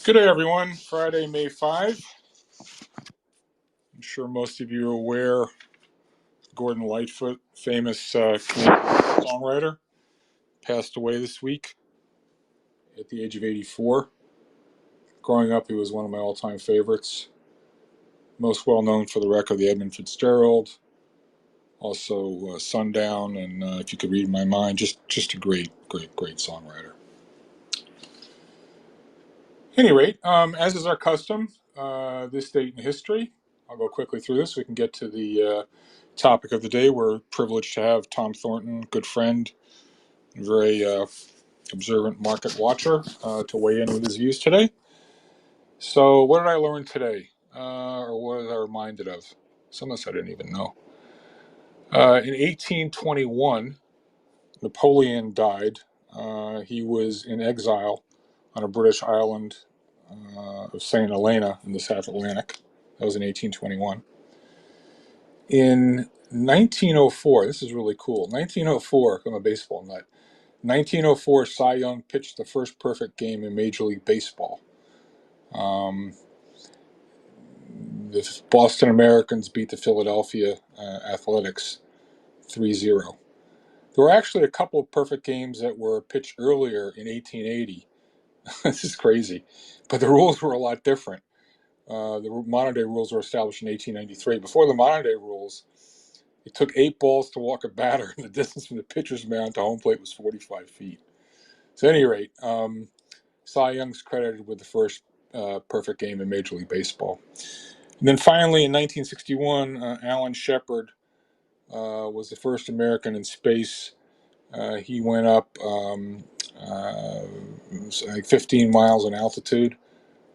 Good day, everyone. Friday, May 5. I'm sure most of you are aware Gordon Lightfoot, famous Canadian songwriter, passed away this week at the age of 84. Growing up, he was one of my all-time favorites. Most well known for the record, the Edmund Fitzgerald, also Sundown, and If You Could Read My Mind. Just a great songwriter. At any rate, as is our custom, this date in history, I'll go quickly through this. We can get to the topic of the day. We're privileged to have Tom Thornton, good friend, very observant market watcher, to weigh in with his views today. So, what did I learn today? Or what was I reminded of? Some of this I didn't even know. In 1821, Napoleon died. He was in exile on a British island of St. Helena in the South Atlantic. That was in 1821. In 1904, this is really cool. 1904, I'm a baseball nut. 1904, Cy Young pitched the first perfect game in Major League Baseball. The Boston Americans beat the Philadelphia Athletics 3-0. There were actually a couple of perfect games that were pitched earlier in 1880. This is crazy. But the rules were a lot different. The modern day rules were established in 1893. Before the modern day rules, it took 8 balls to walk a batter, and the distance from the pitcher's mound to home plate was 45 feet. So, at any rate, Cy Young's credited with the first perfect game in Major League Baseball. And then finally, in 1961, Alan Shepard was the first American in space. He went up like 15 miles in altitude.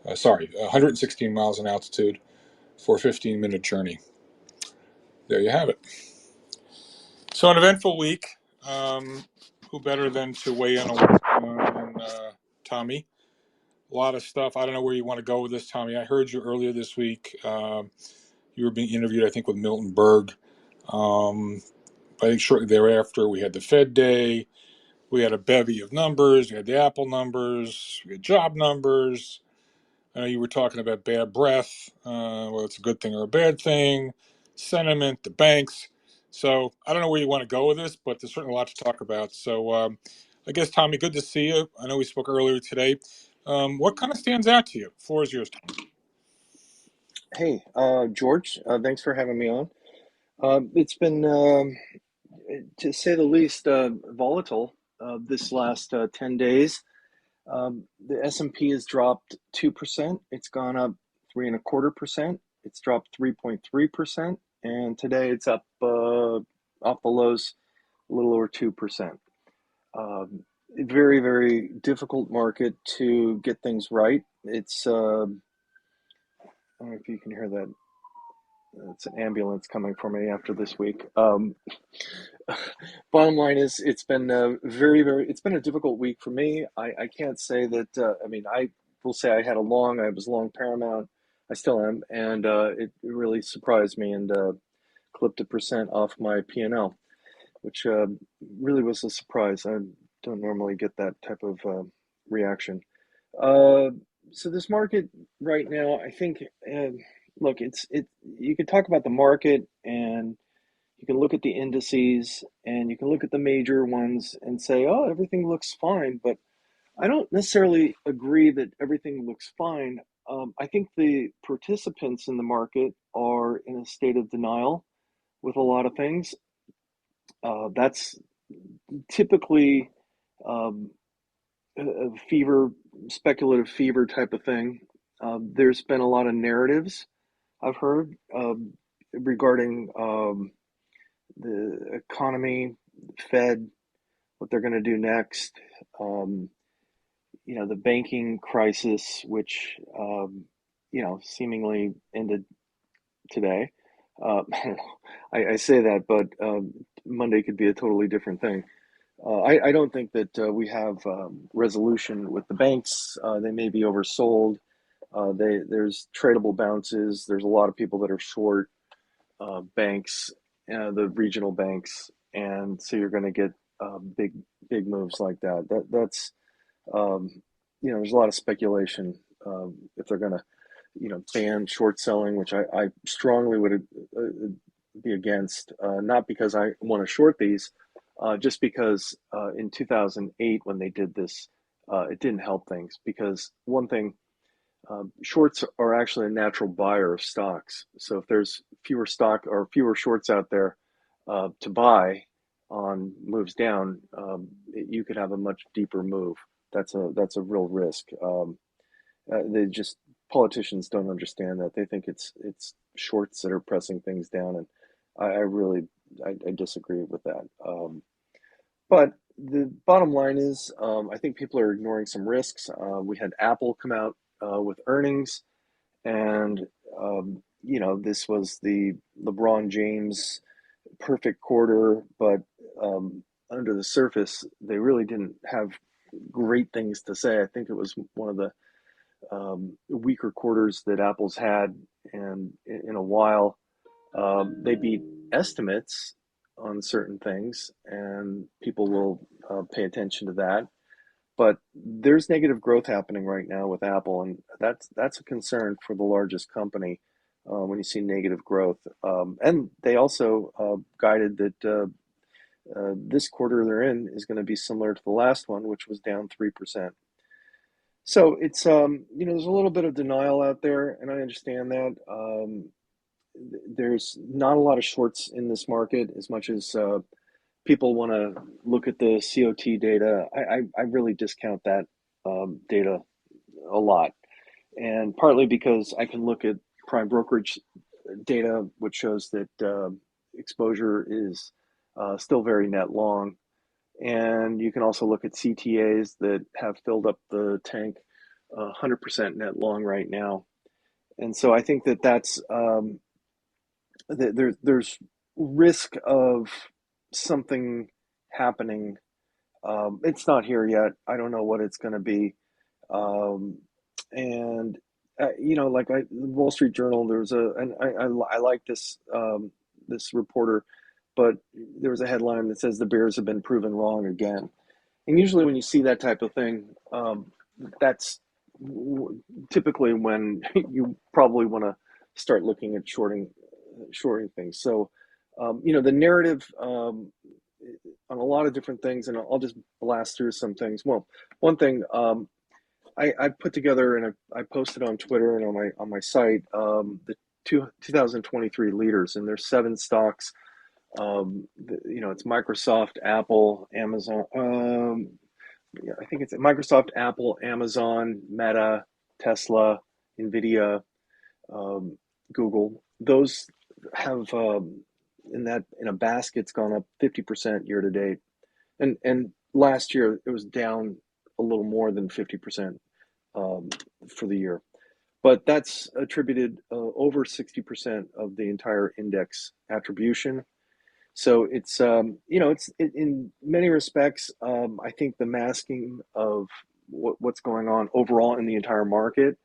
116 miles in altitude for a 15-minute journey. There you have it. So, an eventful week. Who better than to weigh in on what's going on, Tommy? A lot of stuff. I don't know where you want to go with this, Tommy. I heard you earlier this week. You were being interviewed, I think, with Milton Berg. I think shortly thereafter, we had the Fed Day. We had a bevy of numbers. We had the Apple numbers. We had job numbers. I know you were talking about bad breath, whether it's a good thing or a bad thing, sentiment, the banks. So I don't know where you want to go with this, but there's certainly a lot to talk about. So I guess, Tommy, good to see you. I know we spoke earlier today. What kind of stands out to you? Floor is yours, Tommy. Hey, George, thanks for having me on. It's been, to say the least, volatile this last 10 days. The S&P has dropped 2%. It's gone up 3.25%. It's dropped 3.3%. And today it's up off the lows a little over 2%. Very, very difficult market to get things right. It's, I don't know if you can hear that. It's an ambulance coming for me after this week. Bottom line is, it's been it's been a difficult week for me. I can't say that, I will say I was long Paramount. I still am, and it really surprised me and clipped 1% off my P&L, which really was a surprise. I don't normally get that type of reaction. Uh, so this market right now, I think, look, you can talk about the market, and you can look at the indices, and you can look at the major ones and say, oh, everything looks fine. But I don't necessarily agree that everything looks fine. I think the participants in the market are in a state of denial with a lot of things. That's typically um, a speculative fever type of thing. There's been a lot of narratives I've heard regarding the economy, Fed, what they're going to do next. Um, the banking crisis, which seemingly ended today. I don't know. I say that, but Monday could be a totally different thing. I don't think that we have resolution with the banks. They may be oversold. There's tradable bounces. There's a lot of people that are short banks, the regional banks, and so you're going to get big moves like that. That's there's a lot of speculation if they're going to, ban short selling, which I strongly would be against, not because I want to short these, just because in 2008 when they did this, it didn't help things because one thing, shorts are actually a natural buyer of stocks. So if there's fewer stock or fewer shorts out there to buy on moves down, you could have a much deeper move. That's a real risk. They just Politicians don't understand that. They think it's shorts that are pressing things down, and I really I disagree with that. But the bottom line is, I think people are ignoring some risks. We had Apple come out with earnings, and this was the LeBron James perfect quarter, but under the surface, they really didn't have great things to say. I think it was one of the weaker quarters that Apple's had and in a while. They beat estimates on certain things, and people will pay attention to that. But there's negative growth happening right now with Apple, and that's a concern for the largest company when you see negative growth. And they also guided that this quarter they're in is going to be similar to the last one, which was down 3%. So it's there's a little bit of denial out there, and I understand that. There's not a lot of shorts in this market as much as people want to look at the COT data. I really discount that data a lot, and partly because I can look at prime brokerage data, which shows that exposure is still very net long. And you can also look at CTAs that have filled up the tank 100% net long right now. And so I think that that's there's risk of something happening. It's not here yet. I don't know what it's going to be. Um, and like the Wall Street Journal, there's and I like this reporter, but there was a headline that says the Bears have been proven wrong again. And usually, when you see that type of thing, that's typically when you probably want to start looking at shorting things. So, the narrative on a lot of different things, and I'll just blast through some things. Well, one thing I put together and I posted on Twitter and on my site the 2023 leaders, and there's 7 stocks. It's Microsoft, Apple, Amazon. Yeah, I think it's Microsoft, Apple, Amazon, Meta, Tesla, Nvidia, Google. Those have in a basket's gone up 50% year to date, and last year it was down a little more than 50% for the year. But that's attributed over 60% of the entire index attribution. So it's it's in many respects. I think the masking of what's going on overall in the entire market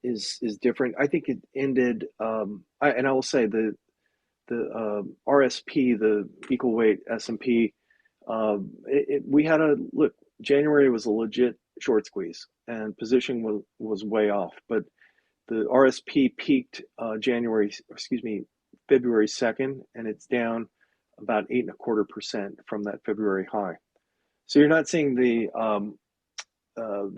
is different. I think it ended, and I will say the RSP, the equal weight S&P. We had a look. January was a legit short squeeze, and position was way off. But the RSP peaked February 2nd, and it's down about 8.25% from that February high. So you're not seeing the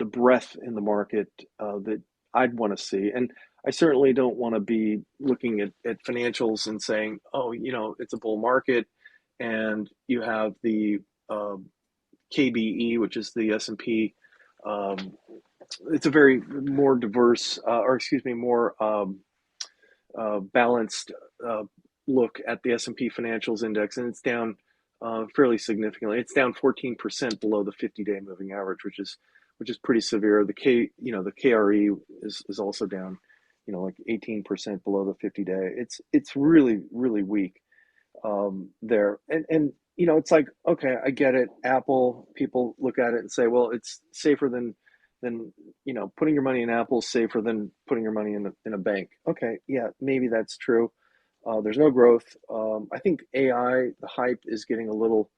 breadth in the market that I'd want to see. And I certainly don't want to be looking at financials and saying, oh, it's a bull market, and you have the KBE, which is the S&P. It's a very more diverse, more balanced look at the S&P Financials Index, and it's down fairly significantly. It's down 14% below the 50-day moving average, which is pretty severe. The KRE is also down, like 18% below the 50-day. It's really really weak there, and it's like, okay, I get it. Apple, people look at it and say, well, it's safer than putting your money in Apple is safer than putting your money in a bank. Okay, yeah, maybe that's true. There's no growth. I think AI, the hype is getting a little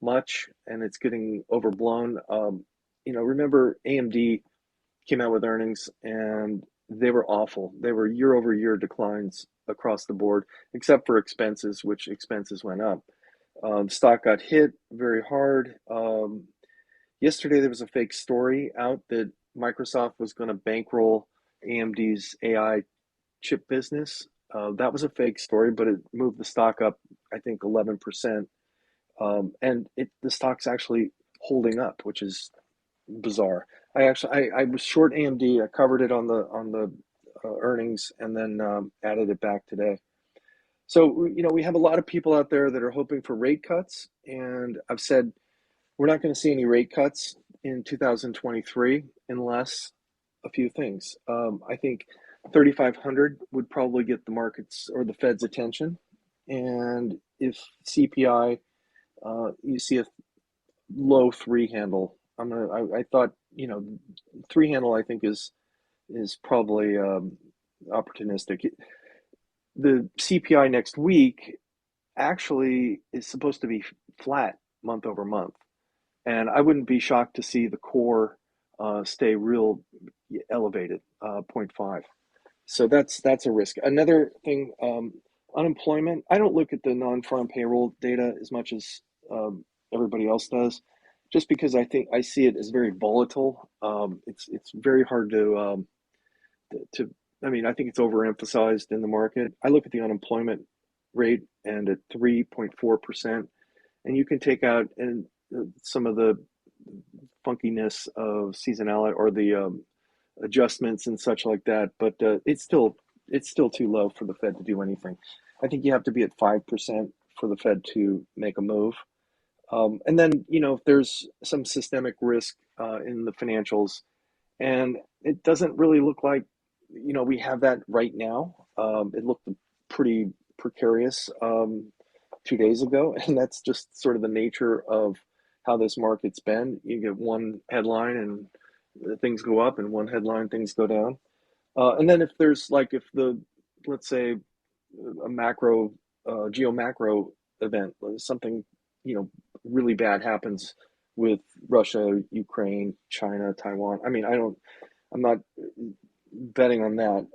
much, and it's getting overblown. Remember AMD came out with earnings, and they were awful. They were year over year declines across the board, except for expenses, which expenses went up. Stock got hit very hard. Yesterday, there was a fake story out that Microsoft was going to bankroll AMD's AI chip business. That was a fake story, but it moved the stock up, I think, 11%. And the stock's actually holding up, which is bizarre. I was short AMD. I covered it on the earnings, and then added it back today. So we have a lot of people out there that are hoping for rate cuts, and I've said we're not going to see any rate cuts in 2023 unless a few things. I think 3,500 would probably get the markets or the Fed's attention, and if CPI, you see a low three handle. I thought three handle I think is probably opportunistic. The CPI next week actually is supposed to be flat month over month. And I wouldn't be shocked to see the core stay real elevated, zero point 0.5. So that's a risk. Another thing, unemployment. I don't look at the non-farm payroll data as much as everybody else does, just because I think I see it as very volatile. It's very hard to. I mean, I think it's overemphasized in the market. I look at the unemployment rate and at 3.4%, and you can take out and some of the funkiness of seasonality or the adjustments and such like that. But it's still too low for the Fed to do anything. I think you have to be at 5% for the Fed to make a move. And then if there's some systemic risk in the financials, and it doesn't really look like we have that right now. It looked pretty precarious 2 days ago, and that's just sort of the nature of how this market's been. You get one headline and things go up, and one headline things go down. And then if the let's say a macro geo macro event, something really bad happens with Russia, Ukraine, China, Taiwan. I mean, I'm not betting on that.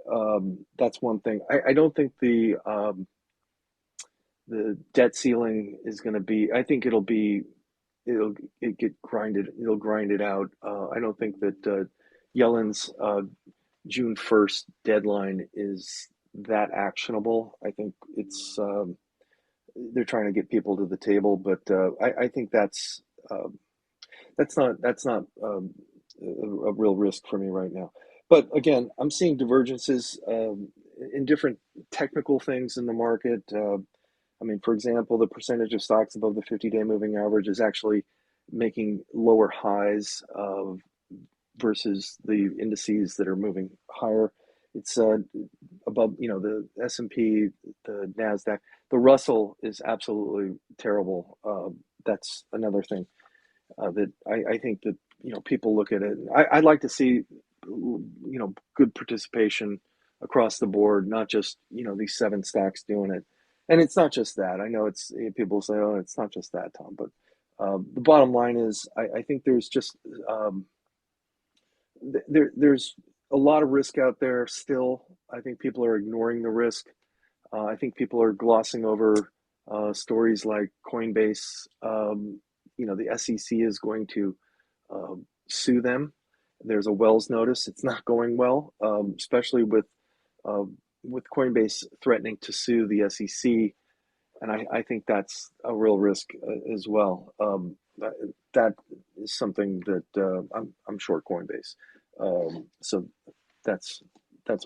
That's one thing. I don't think the debt ceiling is going to be. I think it'll get grinded. It'll grind it out. I don't think that Yellen's June 1st deadline is that actionable. I think it's they're trying to get people to the table, but I think that's not a real risk for me right now. But again, I'm seeing divergences in different technical things in the market. I mean, for example, the percentage of stocks above the 50-day moving average is actually making lower highs versus the indices that are moving higher. It's above, the S&P, the NASDAQ. The Russell is absolutely terrible. That's another thing that I think that, people look at it. I'd like to see, good participation across the board, not just, these seven stocks doing it. And it's not just that. I know people say, oh, it's not just that, Tom. But the bottom line is, I think there's just there's a lot of risk out there still. I think people are ignoring the risk. I think people are glossing over stories like Coinbase. The SEC is going to sue them. There's a Wells notice. It's not going well, especially with Coinbase threatening to sue the SEC, and I think that's a real risk as well. That is something that I'm short Coinbase. So that's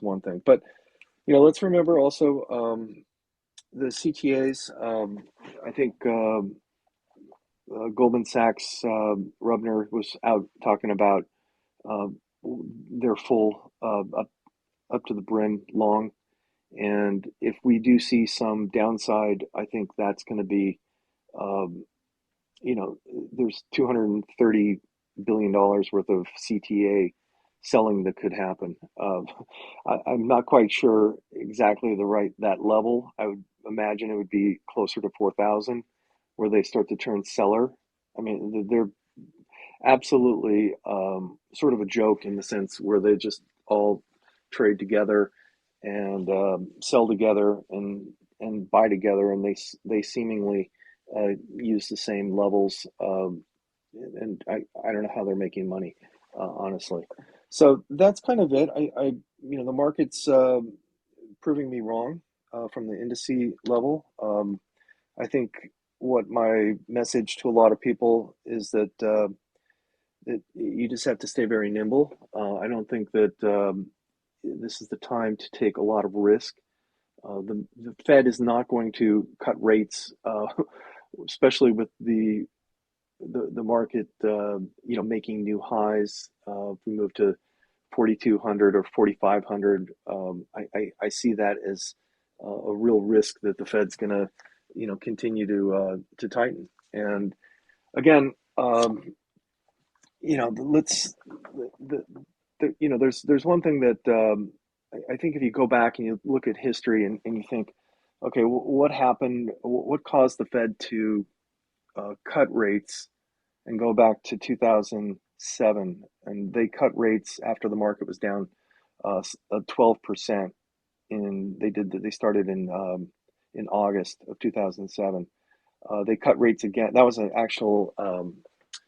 one thing. But let's remember also the CTAs. I think Goldman Sachs Rubner was out talking about they're full up to the brim long. And if we do see some downside, I think that's going to be, there's $230 billion worth of CTA selling that could happen. I'm not quite sure exactly that level. I would imagine it would be closer to 4,000 where they start to turn seller. I mean, absolutely sort of a joke in the sense where they just all trade together and sell together and buy together, and they seemingly use the same levels. And I don't know how they're making money, honestly. So that's kind of it. The market's proving me wrong from the indice level. I think what my message to a lot of people is that you just have to stay very nimble. I don't think that this is the time to take a lot of risk. The Fed is not going to cut rates, especially with the market, making new highs. If we move to 4,200 or 4,500, I see that as a real risk that the Fed's going to, continue to tighten. And again, let's there's one thing that I think if you go back and you look at history and you think, okay, what happened? What caused the Fed to cut rates and go back to 2007, and they cut rates after the market was down 12%. They started in August of 2007. They cut rates again. That was an actual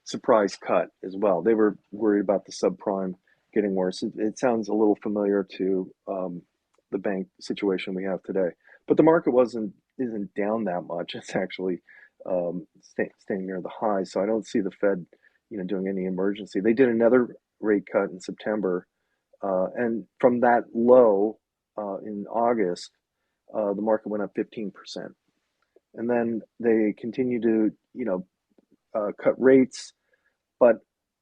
surprise cut as well. They were worried about the subprime getting worse. It sounds a little familiar to the bank situation we have today, but the market isn't down that much. It's actually staying near the high. So I don't see the Fed, doing any emergency. They did another rate cut in September, and from that low in August, the market went up 15%. And then they continue to, cut rates, but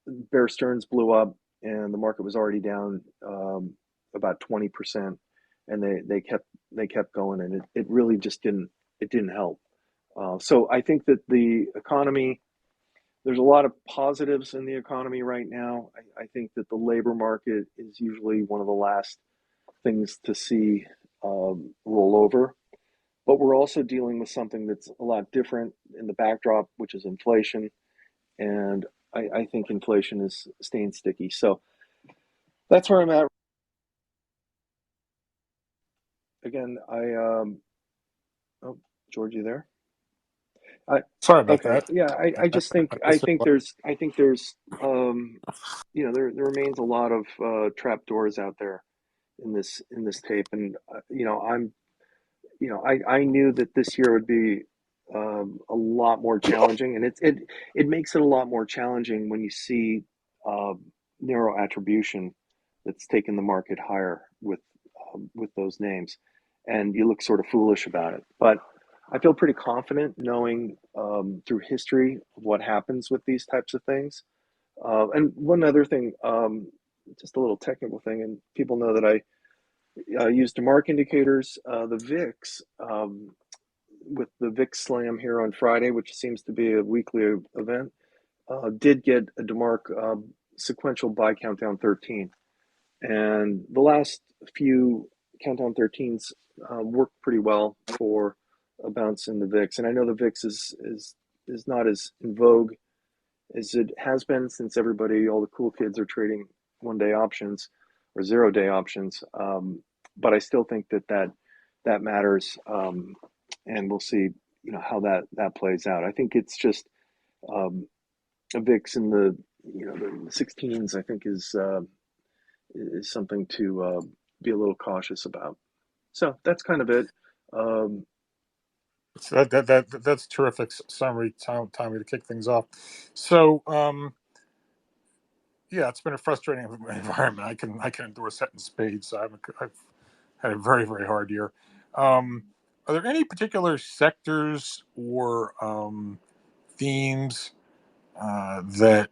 Bear Stearns blew up, and the market was already down about 20%, and they kept going, and it really just didn't help. So I think that the economy, there's a lot of positives in the economy right now. I think that the labor market is usually one of the last things to see roll over. But we're also dealing with something that's a lot different in the backdrop, which is inflation. And I think inflation is staying sticky. So that's where I'm at. Again, oh, George, you there? I, Sorry about okay. that. Yeah, I just think, I missed it. there remains a lot of trap doors out there in this tape. And, I knew that this year would be a lot more challenging, and it makes it a lot more challenging when you see uh, narrow attribution that's taken the market higher with those names, and you look sort of foolish about it. But I feel pretty confident knowing through history what happens with these types of things. And one other thing, just a little technical thing, and people know that I use DeMark indicators. The VIX, with the VIX Slam here on Friday, which seems to be a weekly event, did get a DeMark sequential buy countdown 13. And the last few countdown 13s worked pretty well for a bounce in the VIX. And I know the VIX is not as in vogue as it has been since all the cool kids are trading 1 day options or 0 day options. But I still think that matters, and we'll see, how that plays out. I think it's just a VIX in the 16s. I think is something to be a little cautious about. So that's kind of it. Um, So that's terrific summary, Tommy, to kick things off. So yeah, it's been a frustrating environment. I can endorse that in spades. I've had a very very hard year. Um, are there any particular sectors or themes that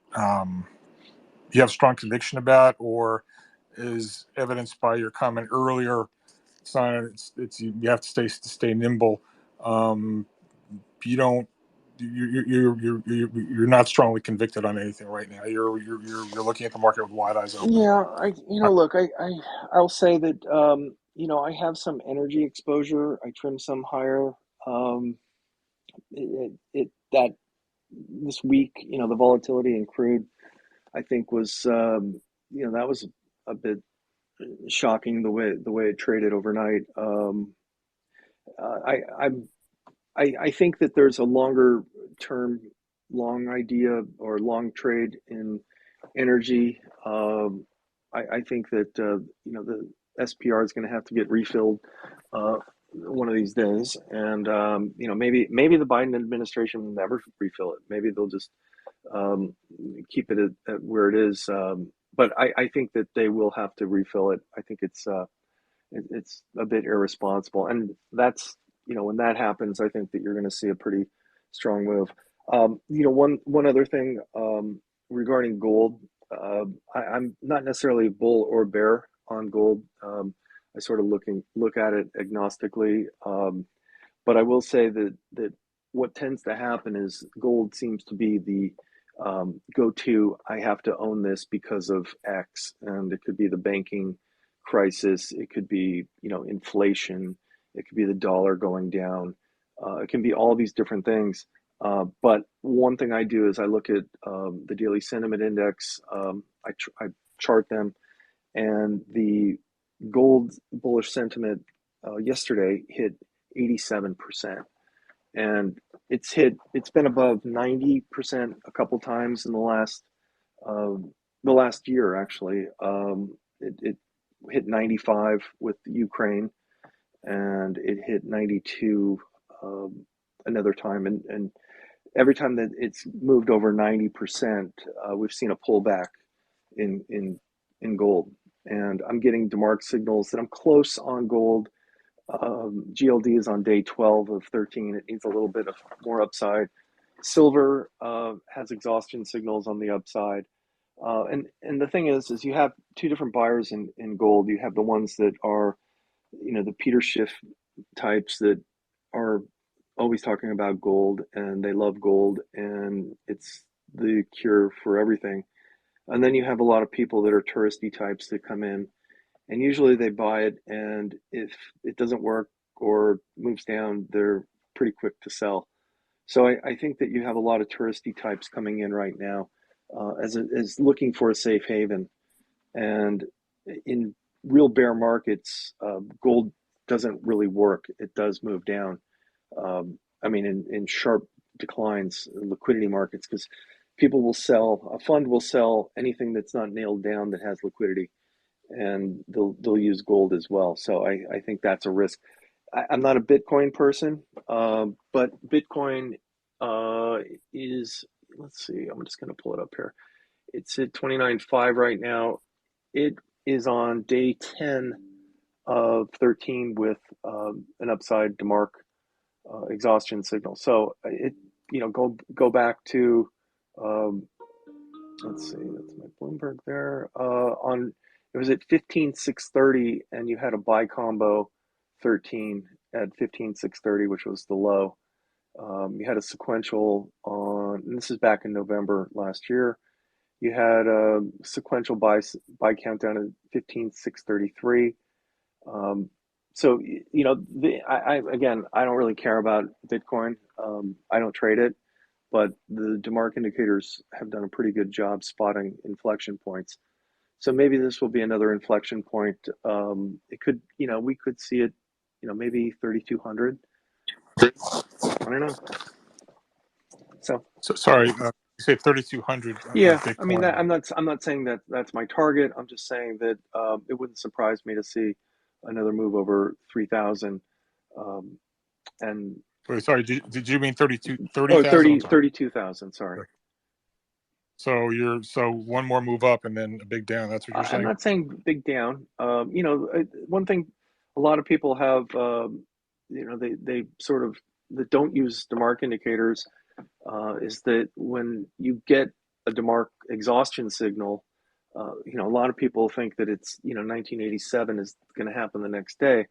you have strong conviction about, or is evidenced by your comment earlier? It's you have to stay nimble. Um, you don't you're not strongly convicted on anything right now. You're looking at the market with wide eyes open. yeah, look, I'll say that I have some energy exposure. I trim some higher. Um, that this week, the volatility in crude. I think was that was a bit shocking the way it traded overnight. I I'm I think that there's a longer term, long idea or long trade in energy. I think that the SPR is going to have to get refilled uh, one of these days, and maybe the Biden administration will never refill it. Maybe they'll just um, keep it at where it is. But I think that they will have to refill it. I think it's a bit irresponsible, and that's when that happens, I think that you're going to see a pretty strong move. One other thing regarding gold, I'm not necessarily bull or bear on gold. I sort of look at it agnostically, but I will say that what tends to happen is gold seems to be the go-to. I have to own this because of X, and it could be the banking crisis, it could be inflation, it could be the dollar going down, it can be all these different things. But one thing I do is I look at the daily sentiment index. I chart them, and the gold bullish sentiment yesterday hit 87%, and it's been above 90% a couple times in the last year actually. It hit 95 with Ukraine, and it hit 92 another time, and every time that it's moved over 90%, we've seen a pullback in in in gold. And I'm getting DeMark signals that I'm close on gold. GLD is on day 12 of 13. It needs a little bit of more upside. Silver has exhaustion signals on the upside. And the thing is you have two different buyers in gold. You have the ones that are, the Peter Schiff types that are always talking about gold, and they love gold, and it's the cure for everything. And then you have a lot of people that are touristy types that come in, and usually they buy it, and if it doesn't work or moves down, they're pretty quick to sell. So I think that you have a lot of touristy types coming in right now, as looking for a safe haven. And in real bear markets, gold doesn't really work. It does move down. I mean, in sharp declines in liquidity markets, because a fund will sell anything that's not nailed down that has liquidity, and they'll use gold as well. So I think that's a risk. I'm not a Bitcoin person, but Bitcoin uh, is, let's see, I'm just going to pull it up here. It's at 29.5 right now. It is on day 10 of 13 with an upside DeMark exhaustion signal. So go back to um, let's see, that's my Bloomberg there. On It was at 15,630, and you had a buy combo 13 at 15,630, which was the low. You had a sequential on, and this is back in November last year. You had a sequential buy countdown at 15,633. Um, so again, I don't really care about Bitcoin. I don't trade it, but the DeMark indicators have done a pretty good job spotting inflection points. So maybe this will be another inflection point. It could, we could see it, maybe 3,200. I don't know. So So sorry, you say 3,200 yeah, I mean that Bitcoin. I'm not saying that that's my target. I'm just saying that it wouldn't surprise me to see another move over 3,000. Um, and Wait, sorry, did you mean 30,000? I'm sorry. 32,000. Sorry. So one more move up and then a big down. That's what you're I'm saying? not saying big down. One thing a lot of people have, they sort of that don't use DeMark indicators is that when you get a DeMark exhaustion signal, a lot of people think that it's 1987 is going to happen the next day,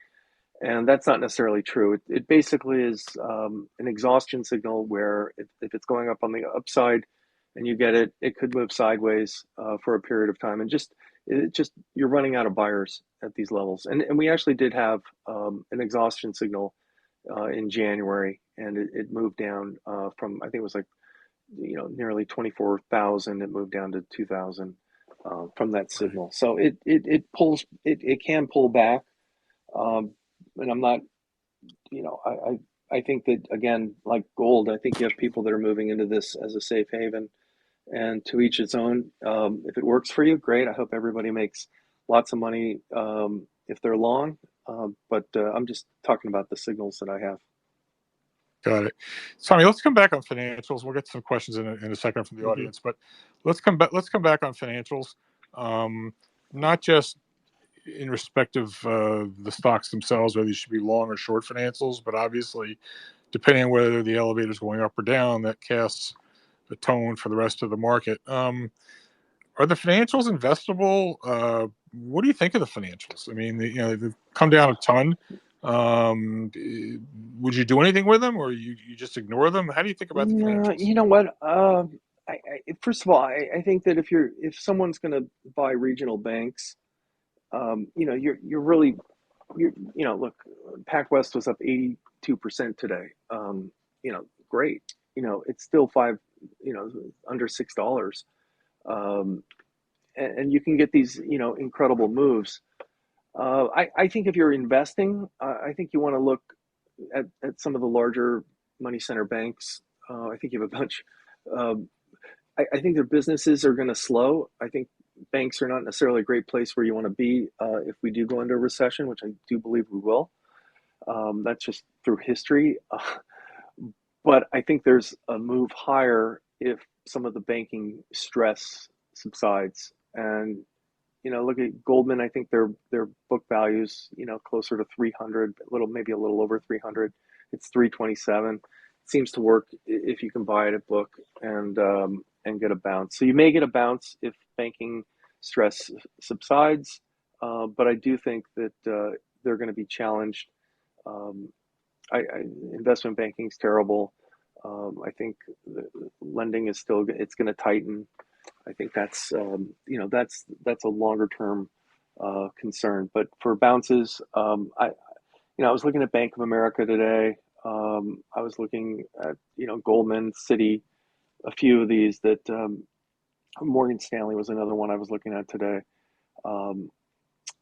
and that's not necessarily true. It basically is an exhaustion signal where if it's going up on the upside and you get it, it could move sideways for a period of time, and just you're running out of buyers at these levels. And we actually did have an exhaustion signal in January, and it moved down from, I think it was like nearly 24,000. It moved down to 2,000 from that Right. signal. So it pulls it can pull back, and I'm not I think that again, like gold, I think you have people that are moving into this as a safe haven, and to each its own. If it works for you, great. I hope everybody makes lots of money if they're long. But I'm just talking about the signals that I have. Got it. Tommy, let's come back on financials. We'll get some questions in a second from the Hmm. audience, but let's come back on financials. Um, Not just in respect of the stocks themselves, whether you should be long or short financials, but obviously, depending on whether the elevator is going up or down, that casts a tone for the rest of the market. Are the financials investable? What do you think of the financials? I mean, they've come down a ton. Um, eh, would you do anything with them, or you just ignore them? How do you think about the No, financials? you know what? First of all, I think that if someone's going to buy regional banks, you're really look, PacWest was up 82% today. Great. It's still under $6. Um, and you can get these, incredible moves. I think if you're investing, I think you want to look at some of the larger money center banks. I think you have a bunch. Um, I think their businesses are going to slow. I think banks are not necessarily a great place where you want to be if we do go into a recession, which I do believe we will. That's just through history. But I think there's a move higher if some of the banking stress subsides. And look at Goldman. I think their book values, closer to 300, maybe a little over 300. It's 327. It seems to work if you can buy it at book and get a bounce. So you may get a bounce if banking stress subsides, but I do think that they're going to be challenged. Um, Investment banking is terrible. I think lending is still it's going to tighten. I think that's a longer term concern. But for bounces, I was looking at Bank of America today. I was looking at Goldman, Citi, a few of these that Morgan Stanley was another one I was looking at today, um,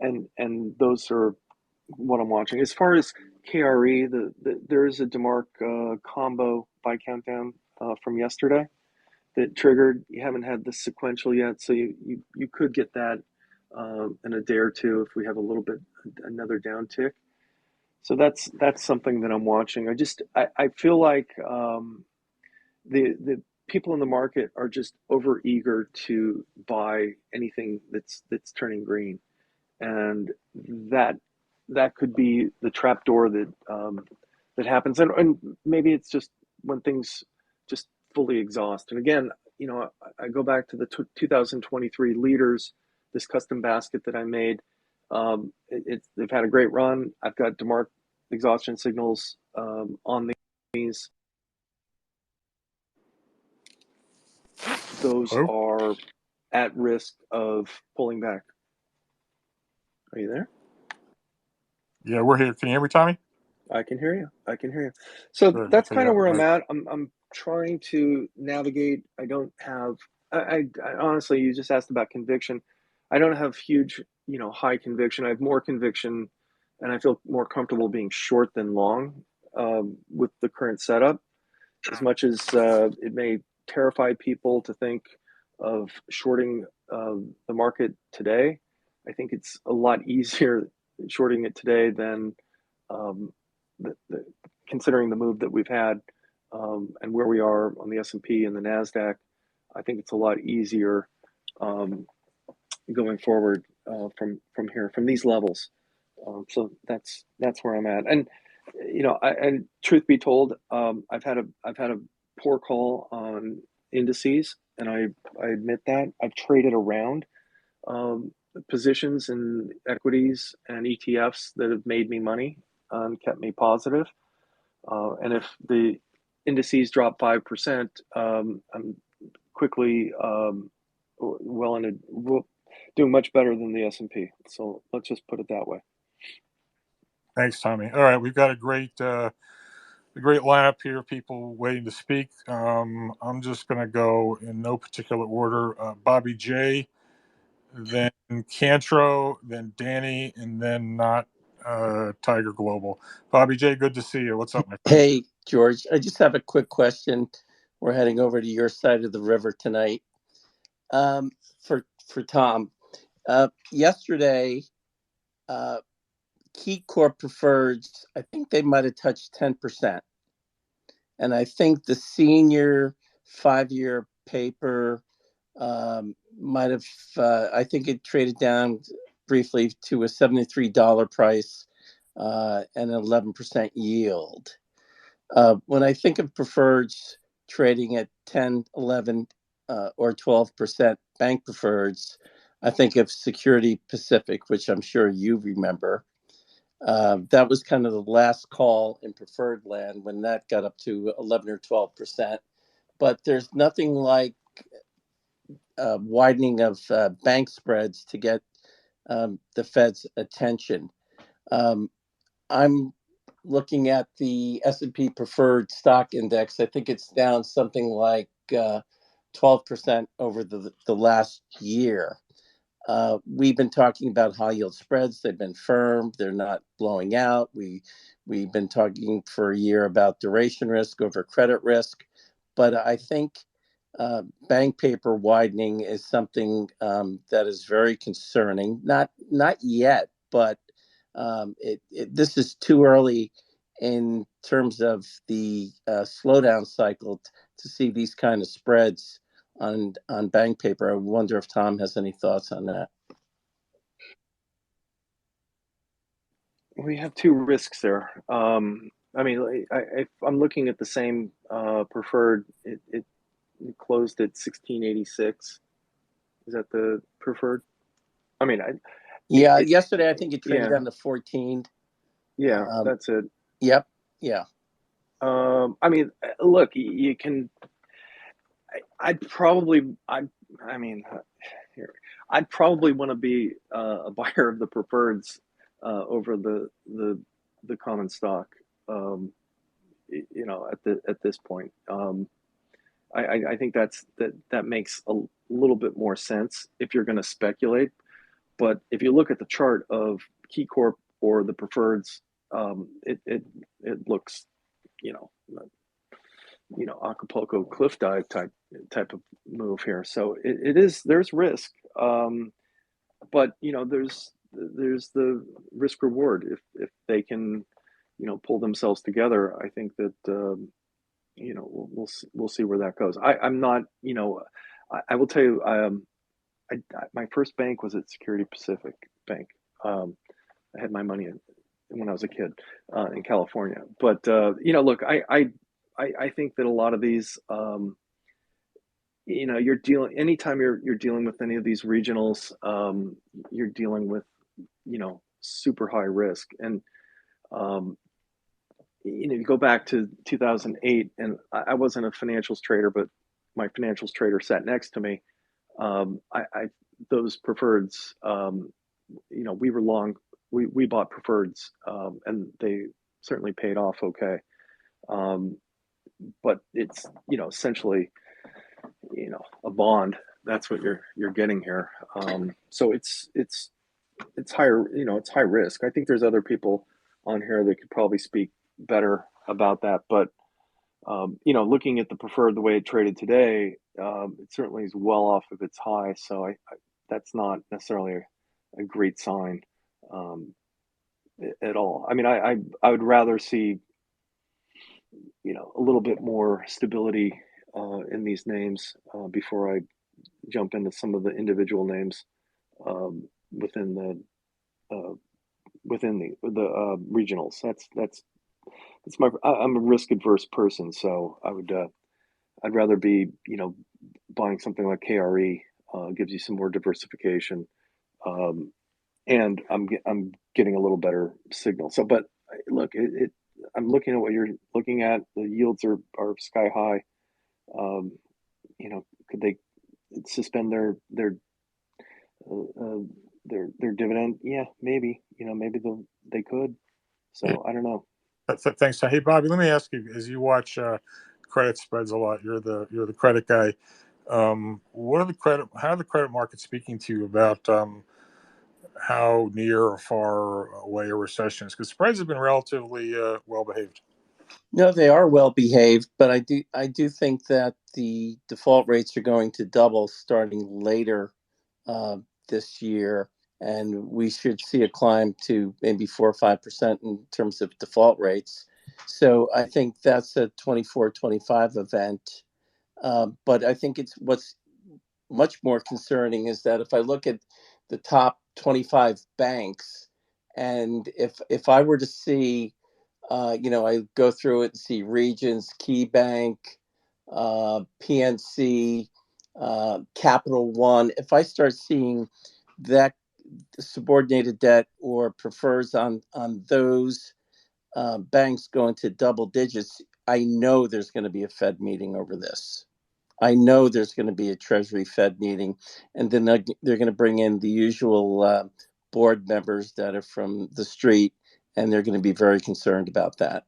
and those are what I'm watching. As far as KRE, there is a Demark combo buy countdown from yesterday that triggered. You haven't had the sequential yet, so you could get that in a day or two if we have a little bit another downtick. So that's something that I'm watching. I feel like the people in the market are just over eager to buy anything that's turning green, and that that could be the trap door that happens, and maybe it's just when things just fully exhaust. And again, I go back to the 2023 leaders, this custom basket that I made. They've had a great run. I've got DeMarc exhaustion signals on these. Those Hello? are at risk of pulling back. Are you there? Yeah, we're here. Can you hear me, Tommy? I can hear you. I can hear you. So Good. that's Okay. kind Yeah. of where All I'm right. at. I'm trying to navigate. I don't have. I honestly, you just asked about conviction. I don't have huge, high conviction. I have more conviction, and I feel more comfortable being short than long with the current setup. As much as it may terrify people to think of shorting the market today, I think it's a lot easier shorting it today than um, the considering the move that we've had and where we are on the S&P and the Nasdaq. I think it's a lot easier um, going forward from here from these levels. So that's where I'm at. And and truth be told, I've had a poor call on indices, and I admit that I've traded around positions in equities and ETFs that have made me money and kept me positive. And if the indices drop 5%, I'm quickly well into doing much better than the S&P. So let's just put it that way. Thanks, Tommy. All right, we've got a great a great lineup here, people waiting to speak. I'm just going to go in no particular order. Bobby J, then Cantro, then Danny, and then not Tiger Global. Bobby J, good to see you. What's up, my friend? Hey, George, I just have a quick question. We're heading over to your side of the river tonight. Um, for Tom, yesterday, uh, Key Corp preferreds, I think they might have touched 10%. And I think the senior 5-year paper might have, I think it traded down briefly to a $73 price and an 11% yield. When I think of preferreds trading at 10, 11, or 12% bank preferreds, I think of Security Pacific, which I'm sure you remember. That was kind of the last call in preferred land when that got up to 11 or 12%. But there's nothing like widening of bank spreads to get the Fed's attention. Um, I'm looking at the S&P Preferred Stock Index. I think it's down something like 12% over the last year. We've been talking about high yield spreads. They've been firm. They're not blowing out. We've been talking for a year about duration risk over credit risk, but I think bank paper widening is something that is very concerning. Not yet, but this is too early in terms of the slowdown cycle to see these kind of spreads on bank paper. I wonder if Tom has any thoughts on that. We have two risks there. I mean, if I'm looking at the same preferred, it closed at 1686. Is that the preferred? I mean, Yeah, yesterday I think it traded yeah, down to 14. yeah, Um, that's it. yep, yeah. I mean, look, you can. I'd probably, I mean, here, I'd probably want to be a buyer of the preferreds over the common stock. Um, at this point, I think that makes a little bit more sense if you're going to speculate. But if you look at the chart of Key Corp or the preferreds, it looks, you know, Acapulco cliff dive type of move here. So it is, there's risk, but there's the risk reward if they can pull themselves together. I think that we'll see where that goes. I'm not I will tell you, my first bank was at Security Pacific Bank. I had my money when I was a kid in California. But look, I think that a lot of these, you're dealing anytime you're dealing with any of these regionals, you're dealing with super high risk. And um, you go back to 2008, and I wasn't a financials trader, but my financials trader sat next to me. I those preferreds, we were long. We bought preferreds, and they certainly paid off okay. Um, but it's essentially a bond. That's what you're getting here. So it's higher. It's high risk. I think there's other people on here that could probably speak better about that. But looking at the preferred the way it traded today, it certainly is well off of its high. So that's not necessarily a great sign um, at all. I mean, I would rather see a little bit more stability in these names before I jump into some of the individual names within uh, the regionals. That's my. I'm a risk adverse person, so I'd rather be buying something like KRE. Gives you some more diversification, um, and I'm getting a little better signal. So, but look, I'm looking at what you're looking at. The yields are sky high. Um, could they suspend uh, uh, their dividend? Yeah, maybe. Maybe they could. So I don't know. Thanks. Hey, Bobby, let me ask you: as you watch credit spreads a lot, you're the credit guy. What are the credit? How are the credit markets speaking to you about how near or far away a recession is? Because spreads have been relatively well behaved. No, they are well behaved, but I do think that the default rates are going to double starting later this year, and we should see a climb to maybe 4 or 5% in terms of default rates. So I think that's a 24-25 event. But I think what's much more concerning is that if I look at the top 25 banks, and if I were to see, I go through it and see Regions, Key Bank, PNC, Capital One. If I start seeing that subordinated debt or prefers on those banks going to double digits, I know there's going to be a Fed meeting over this. I know there's going to be a Treasury Fed meeting, and then they're going to bring in the usual board members that are from the street, and they're going to be very concerned about that.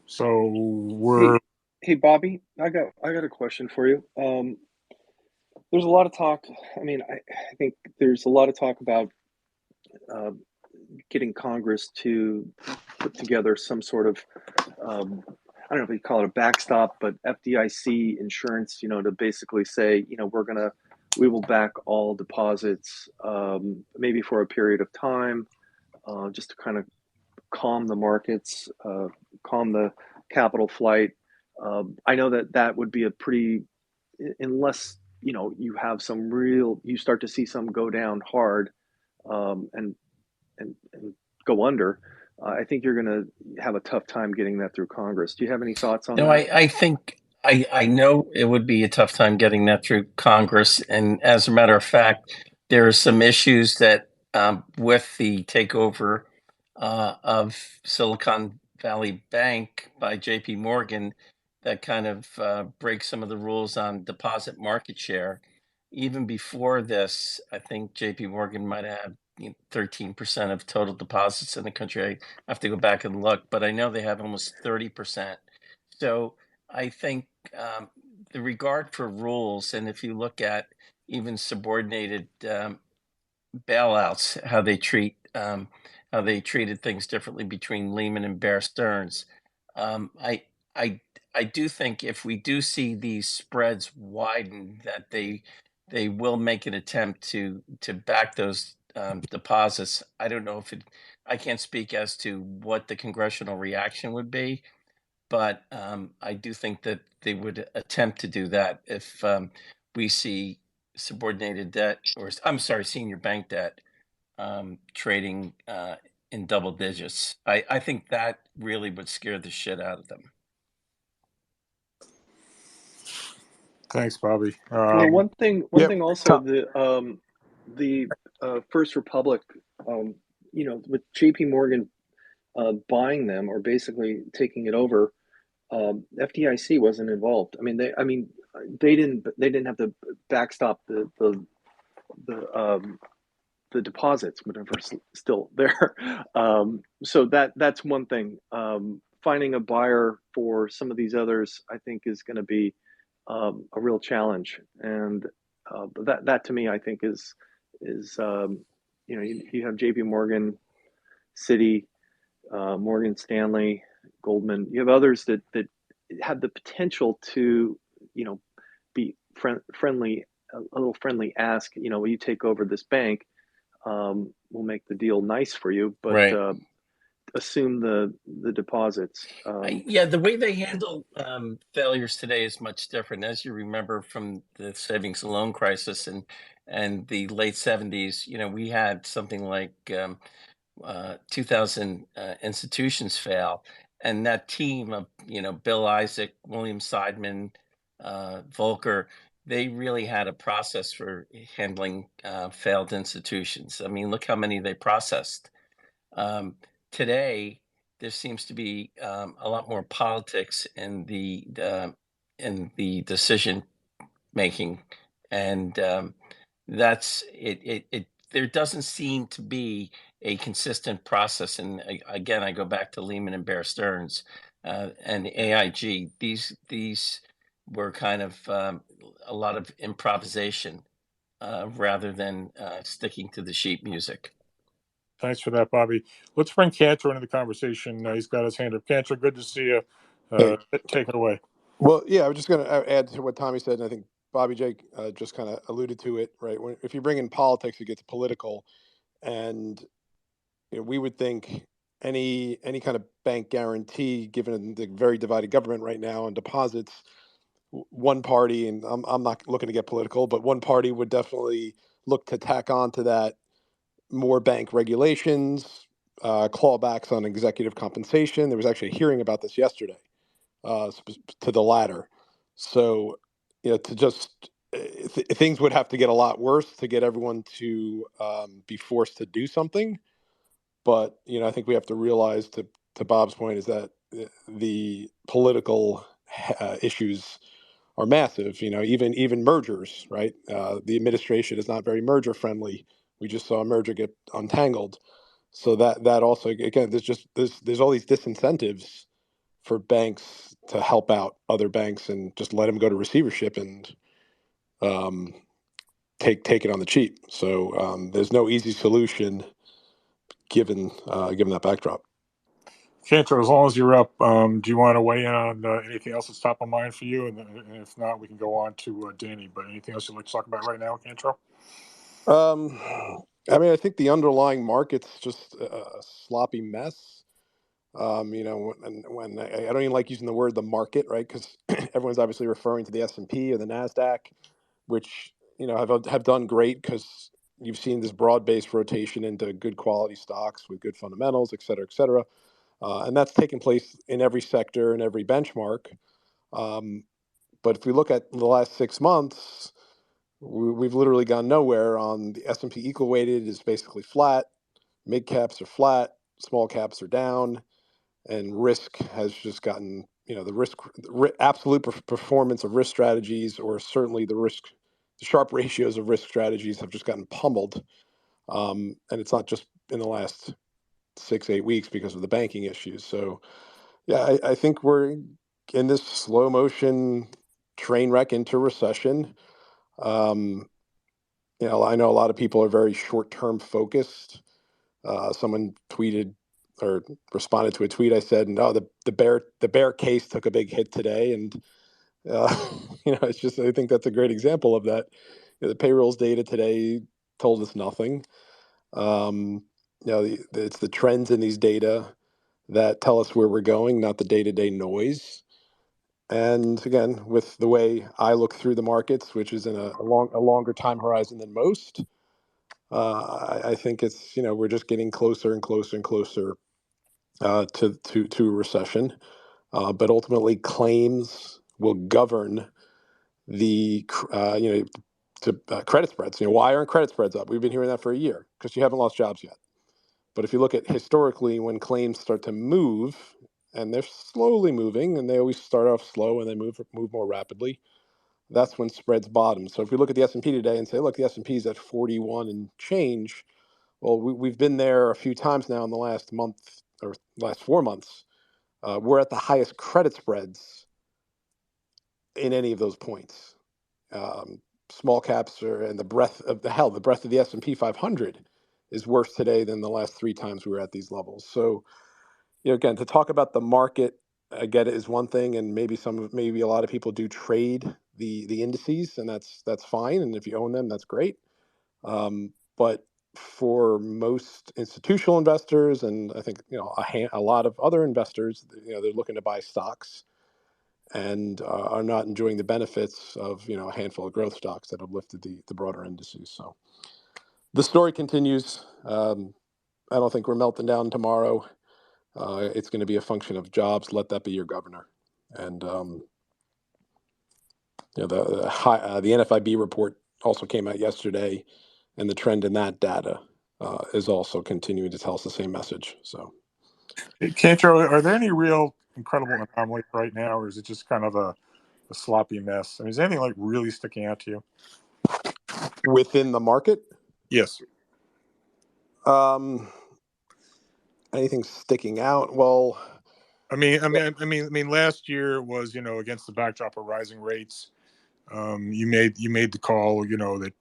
So we're Hey, Bobby, I got a question for you. There's a lot of talk. I mean, I think there's a lot of talk about getting Congress to put together some sort of I don't know if you call it a backstop, but FDIC insurance, to basically say, we will back all deposits, maybe for a period of time, just to kind of calm the markets, calm the capital flight. I know that would be a pretty, unless, you start to see some go down hard, and go under. I think you're going to have a tough time getting that through Congress. Do you have any thoughts on No, that? I think I know it would be a tough time getting that through Congress. And as a matter of fact, there are some issues that with the takeover of Silicon Valley Bank by JP Morgan that kind of breaks some of the rules on deposit market share. Even before this, I think JP Morgan might have 13% of total deposits in the country. I have to go back and look, but I know they have almost 30%. So I think the regard for rules, and if you look at even subordinated bailouts, how they treated things differently between Lehman and Bear Stearns. I I I do think if we do see these spreads widen, that they will make an attempt to back those deposits. I don't know if it. I can't speak as to what the congressional reaction would be, but I do think that they would attempt to do that if we see subordinated debt, or I'm sorry, senior bank debt trading in double digits. I think that really would scare the shit out of them. thanks, Bobby. Well, one thing also, Tom, the First Republic, with JP Morgan buying them or basically taking it over, FDIC wasn't involved. They didn't have to backstop the the deposits, whatever, still there. So that's one thing. Finding a buyer for some of these others, I think, is going to be a real challenge. And that to me, I think, you have J.P. Morgan, Citi, Morgan Stanley, Goldman. You have others that have the potential to, be friendly, a little friendly ask. Will you take over this bank? We'll make the deal nice for you, but Right. assume the deposits. Yeah, the way they handle failures today is much different. As you remember from the savings and loan crisis and the late 70s, we had something like 2,000 institutions fail, and that team of Bill Isaac, William Seidman, Volcker, they really had a process for handling failed institutions. I mean, look how many they processed. Today, there seems to be a lot more politics in the decision making, and that's it. there doesn't seem to be a consistent process. And again, I go back to Lehman and Bear Stearns and AIG. These were kind of a lot of improvisation rather than sticking to the sheet music. Thanks for that, Bobby. Let's bring Kantor into the conversation. He's got his hand up. Kantor, good to see you. Hey. Take it away. Well, yeah, I was just going to add to what Tommy said, and I think Bobby Jake just kind of alluded to it, right? If you bring in politics, it gets political, and we would think any kind of bank guarantee, given the very divided government right now and deposits, one party, and I'm not looking to get political, but one party would definitely look to tack on to that more bank regulations, clawbacks on executive compensation. There was actually a hearing about this yesterday. To the latter. So, to just things would have to get a lot worse to get everyone to be forced to do something. But I think we have to realize, to Bob's point, is that the political issues are massive. Even mergers, right? The administration is not very merger friendly. We just saw a merger get untangled. So that also, again, there's all these disincentives for banks to help out other banks and just let them go to receivership and take it on the cheap. So there's no easy solution given that backdrop. Kantor, as long as you're up, do you want to weigh in on anything else that's top of mind for you? And if not, we can go on to Danny. But anything else you'd like to talk about right now, Kantor? I think the underlying market's just a sloppy mess. When I don't even like using the word the market, right? Because everyone's obviously referring to the S&P or the NASDAQ, which have done great because you've seen this broad-based rotation into good quality stocks with good fundamentals, et cetera, and that's taken place in every sector and every benchmark. But if we look at the last 6 months, we've literally gone nowhere. On the S&P equal weighted is basically flat, mid caps are flat, small caps are down. And risk has just gotten, the absolute performance of risk strategies, or certainly the sharp ratios of risk strategies have just gotten pummeled. And it's not just in the last 6-8 weeks because of the banking issues. So, yeah, I think we're in this slow motion train wreck into recession. I know a lot of people are very short-term focused. Someone tweeted or responded to a tweet I said, "No, the bear case took a big hit today," and it's just, I think that's a great example of that. The payrolls data today told us nothing. It's the trends in these data that tell us where we're going, not the day-to-day noise. And again, with the way I look through the markets, which is in a longer time horizon than most, I think it's we're just getting closer and closer and closer to a recession, but ultimately claims will govern the credit spreads. Why aren't credit spreads up? We've been hearing that for a year because you haven't lost jobs yet. But if you look at historically, when claims start to move, and they're slowly moving, and they always start off slow and they move more rapidly, that's when spreads bottom. So if we look at the S&P today and say, look, the S&P is at 41 and change. Well, we've been there a few times now in the last month or last 4 months. We're at the highest credit spreads in any of those points. Small caps and the breadth of the S&P 500 is worse today than the last 3 times we were at these levels. So, again, to talk about the market, I get it, is one thing, and maybe a lot of people do trade the indices, and that's fine. And if you own them, that's great. But for most institutional investors, and I think a lot of other investors, they're looking to buy stocks and are not enjoying the benefits of a handful of growth stocks that have lifted the broader indices. So the story continues. I don't think we're melting down tomorrow. It's going to be a function of jobs. Let that be your governor. And the NFIB report also came out yesterday, and the trend in that data is also continuing to tell us the same message. So, Kantor, are there any real incredible anomalies right now, or is it just kind of a sloppy mess? I mean, is anything like really sticking out to you within the market? Yes. Um, anything sticking out? Well, Last year was, against the backdrop of rising rates. You made the call, that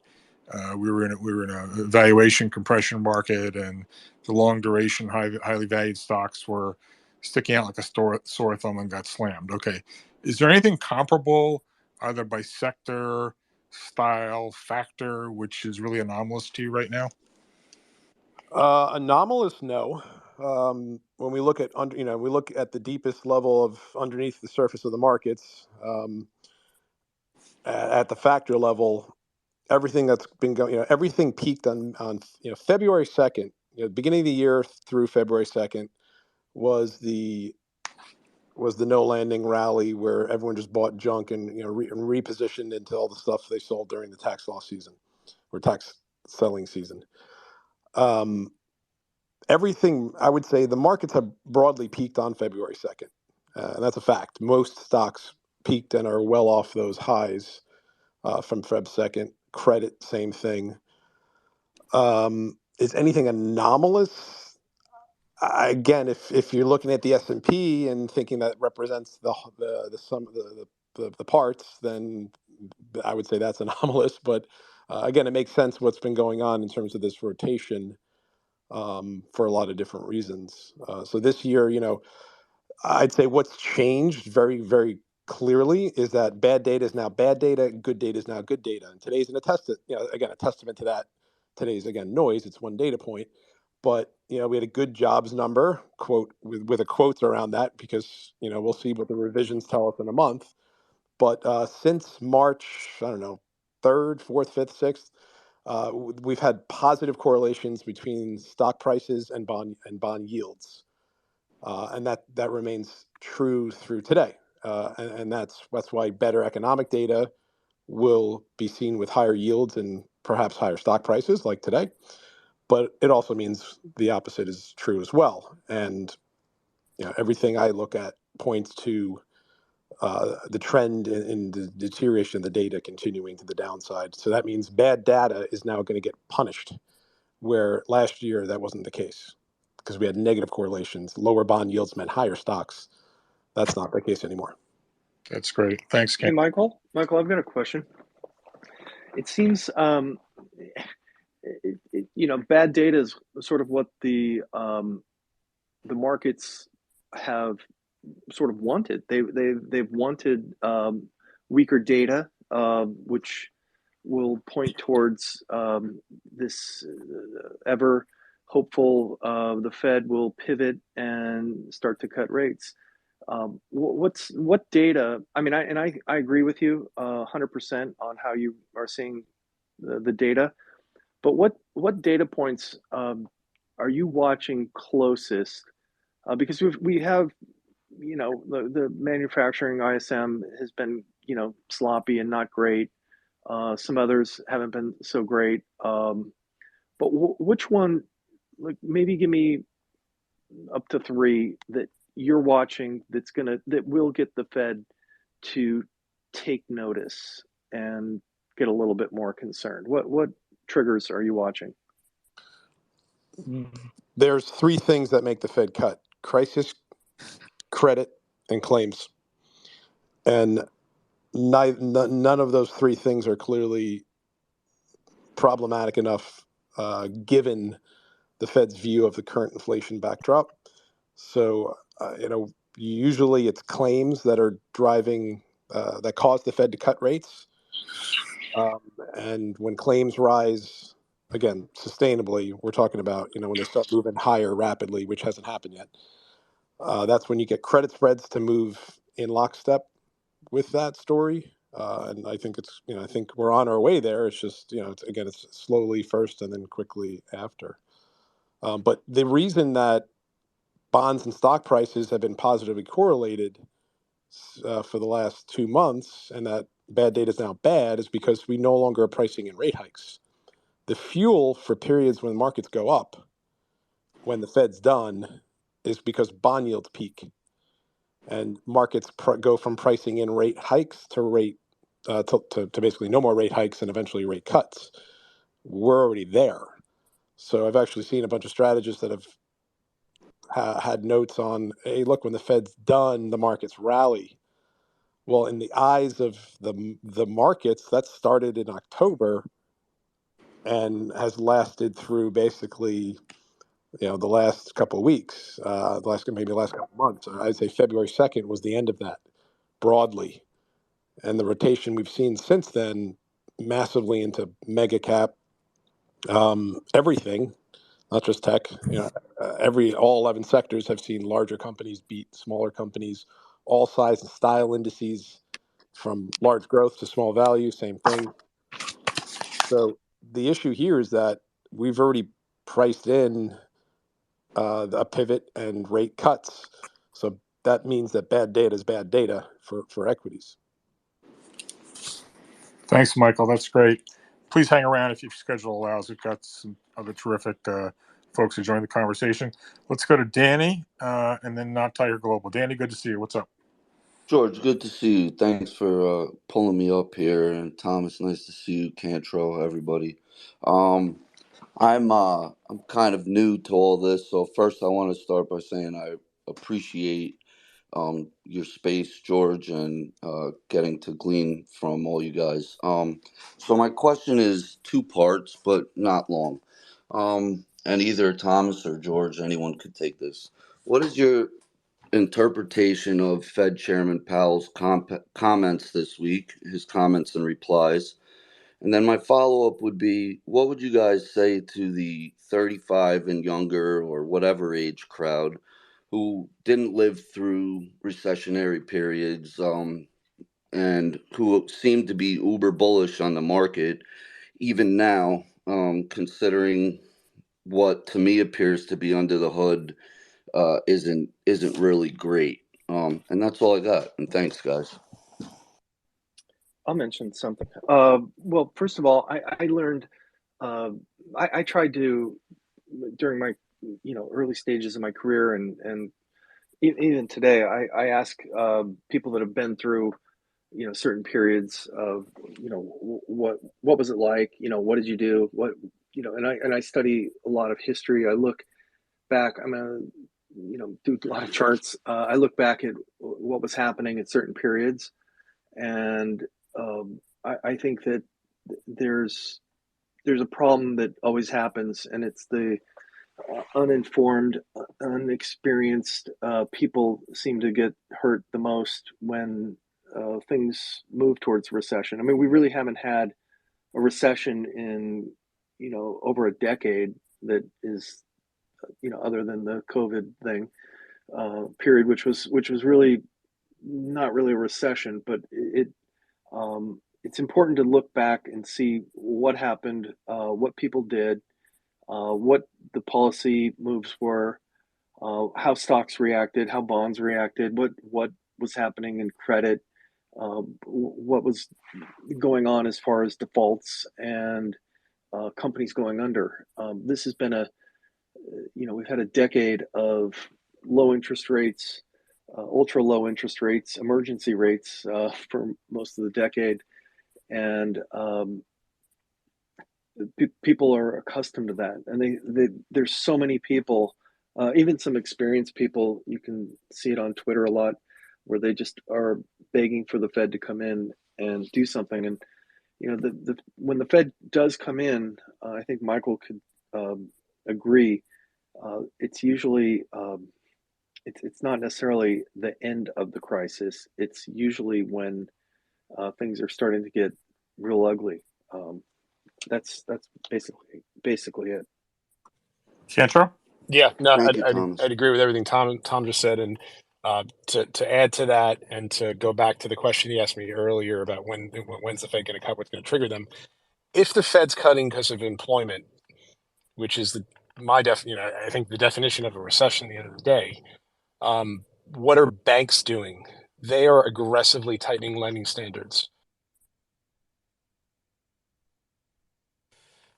we were in a valuation compression market, and the long duration, highly valued stocks were sticking out like a sore thumb and got slammed. Okay, is there anything comparable, either by sector, style, factor, which is really anomalous to you right now? anomalous, no. When we look at we look at the deepest level of underneath the surface of the markets, at the factor level, everything that's been going, everything peaked on February 2nd. Beginning of the year through February 2nd was the no landing rally where everyone just bought junk and and repositioned into all the stuff they sold during the tax law season or tax selling season. Um, everything, I would say, the markets have broadly peaked on February 2nd, and that's a fact. Most stocks peaked and are well off those highs from Feb 2nd. Credit, same thing. Is anything anomalous? Again, if you're looking at the S&P and thinking that represents the sum of the parts, then I would say that's anomalous. But again, it makes sense what's been going on in terms of this rotation, for a lot of different reasons. So this year, I'd say what's changed very, very clearly is that bad data is now bad data, good data is now good data. And today's a testament to that. Today's, again, noise. It's one data point. But, we had a good jobs number, quote, with a quotes around that, because, we'll see what the revisions tell us in a month. But since March, I don't know, 3rd, 4th, 5th, 6th, we've had positive correlations between stock prices and bond yields, and that remains true through today. And that's why better economic data will be seen with higher yields and perhaps higher stock prices, like today. But it also means the opposite is true as well. And everything I look at points to the trend in the deterioration of the data continuing to the downside. So that means bad data is now going to get punished, where last year that wasn't the case because we had negative correlations. Lower bond yields meant higher stocks. That's not the case anymore. That's great. Thanks, Ken. Hey, Michael, I've got a question. It seems, bad data is sort of what the markets have sort of wanted. They've wanted weaker data, which will point towards this ever hopeful the Fed will pivot and start to cut rates. What data? I mean, I agree with you 100% on how you are seeing the data. But what data points are you watching closest? Because we have the manufacturing ISM has been sloppy and not great. Some others haven't been so great. But which one? Like, maybe give me up to three that you're watching that will get the Fed to take notice and get a little bit more concerned. What triggers are you watching? There's three things that make the Fed cut: crisis, credit, and claims. And none of those three things are clearly problematic enough, given the Fed's view of the current inflation backdrop. So, usually it's claims that are driving, that cause the Fed to cut rates. And when claims rise, again, sustainably, we're talking about, when they start moving higher rapidly, which hasn't happened yet. That's when you get credit spreads to move in lockstep with that story. And I think I think we're on our way there. It's just, it's slowly first and then quickly after. But the reason that bonds and stock prices have been positively correlated for the last 2 months, and that bad data is now bad, is because we no longer are pricing in rate hikes. The fuel for periods when markets go up, when the Fed's done, is because bond yields peak, and markets go from pricing in rate hikes to basically no more rate hikes and eventually rate cuts. We're already there. So I've actually seen a bunch of strategists that have had notes on, hey, look, when the Fed's done, the markets rally. Well, in the eyes of the markets, that started in October and has lasted through basically, the last couple of weeks, maybe the last couple of months. I'd say February 2nd was the end of that broadly, and the rotation we've seen since then, massively into mega cap, everything, not just tech. All 11 sectors have seen larger companies beat smaller companies, all size and style indices, from large growth to small value, same thing. So the issue here is that we've already priced in a pivot and rate cuts. So that means that bad data is bad data for equities. Thanks, Michael. That's great. Please hang around if your schedule allows. We've got some other terrific folks who joined the conversation. Let's go to Danny and then Not Tiger Global. Danny, good to see you. What's up? George, good to see you. Thanks for pulling me up here. And Thomas, nice to see you. Cantro, everybody. Um, I'm kind of new to all this, so first I want to start by saying I appreciate your space, George, and getting to glean from all you guys. So my question is two parts, but not long. And either Thomas or George, anyone could take this. What is your interpretation of Fed Chairman Powell's comments this week, his comments and replies? And then my follow up would be, what would you guys say to the 35 and younger or whatever age crowd who didn't live through recessionary periods, and who seem to be uber bullish on the market even now, considering what to me appears to be under the hood isn't really great. And that's all I got. And thanks, guys. I'll mention something. Well, first of all, I learned. I tried to during my early stages of my career, and even today, I ask people that have been through certain periods of what was it like, what did you do, what and I study a lot of history. I look back. I'm a do a lot of charts. I look back at what was happening at certain periods, and I think that there's a problem that always happens, and it's the uninformed, unexperienced people seem to get hurt the most when things move towards recession. I mean, we really haven't had a recession in over a decade that is other than the COVID thing period, which was really not really a recession, but it's important to look back and see what happened, what people did, what the policy moves were, how stocks reacted, how bonds reacted, what was happening in credit, what was going on as far as defaults and companies going under. This has been we've had a decade of low interest rates, ultra low interest rates, emergency rates for most of the decade, and people are accustomed to that, and there's so many people, even some experienced people. You can see it on Twitter a lot, where they just are begging for the Fed to come in and do something. And when the Fed does come in, I think Michael could agree. It's usually it's not necessarily the end of the crisis. It's usually when things are starting to get real ugly. That's basically it. Cantro? Yeah, no, Thank you, I'd Thomas. agree with everything Tom just said, and to add to that, and to go back to the question he asked me earlier about when's the Fed going to cut, what's going to trigger them. If the Fed's cutting because of employment, which is I think the definition of a recession at the end of the day, what are banks doing? They are aggressively tightening lending standards.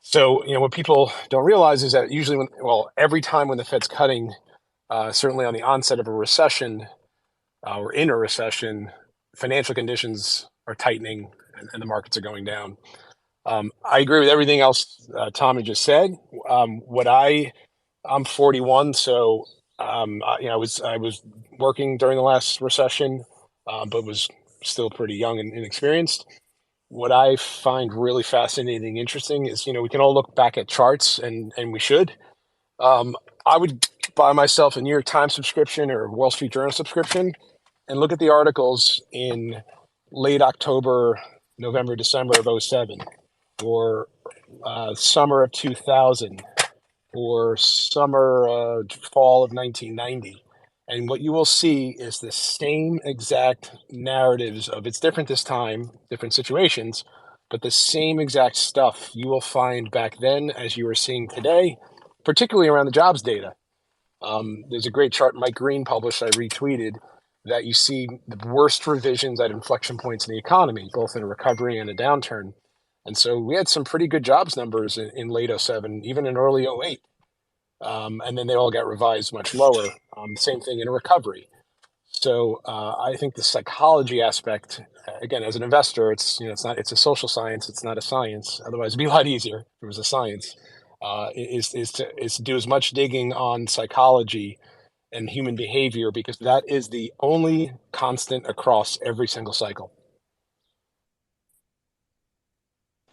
So, what people don't realize is that usually every time when the Fed's cutting, certainly on the onset of a recession or in a recession, financial conditions are tightening and the markets are going down. I agree with everything else Tommy just said. What I'm 41, so I was working during the last recession, but was still pretty young and inexperienced. What I find really fascinating, interesting is, we can all look back at charts, and we should. Um, I would buy myself a New York Times subscription or a Wall Street Journal subscription and look at the articles in late October, November, December of '07, or summer of 2000, or fall of 1990. And what you will see is the same exact narratives of it's different this time, different situations, but the same exact stuff you will find back then as you were seeing today, particularly around the jobs data. There's a great chart Mike Green published, I retweeted, that you see the worst revisions at inflection points in the economy, both in a recovery and a downturn. And so we had some pretty good jobs numbers in late '07, even in early '08. And then they all got revised much lower. Same thing in a recovery. So I think the psychology aspect, again, as an investor, it's a social science. It's not a science. Otherwise, it'd be a lot easier if it was a science. Is to do as much digging on psychology and human behavior, because that is the only constant across every single cycle.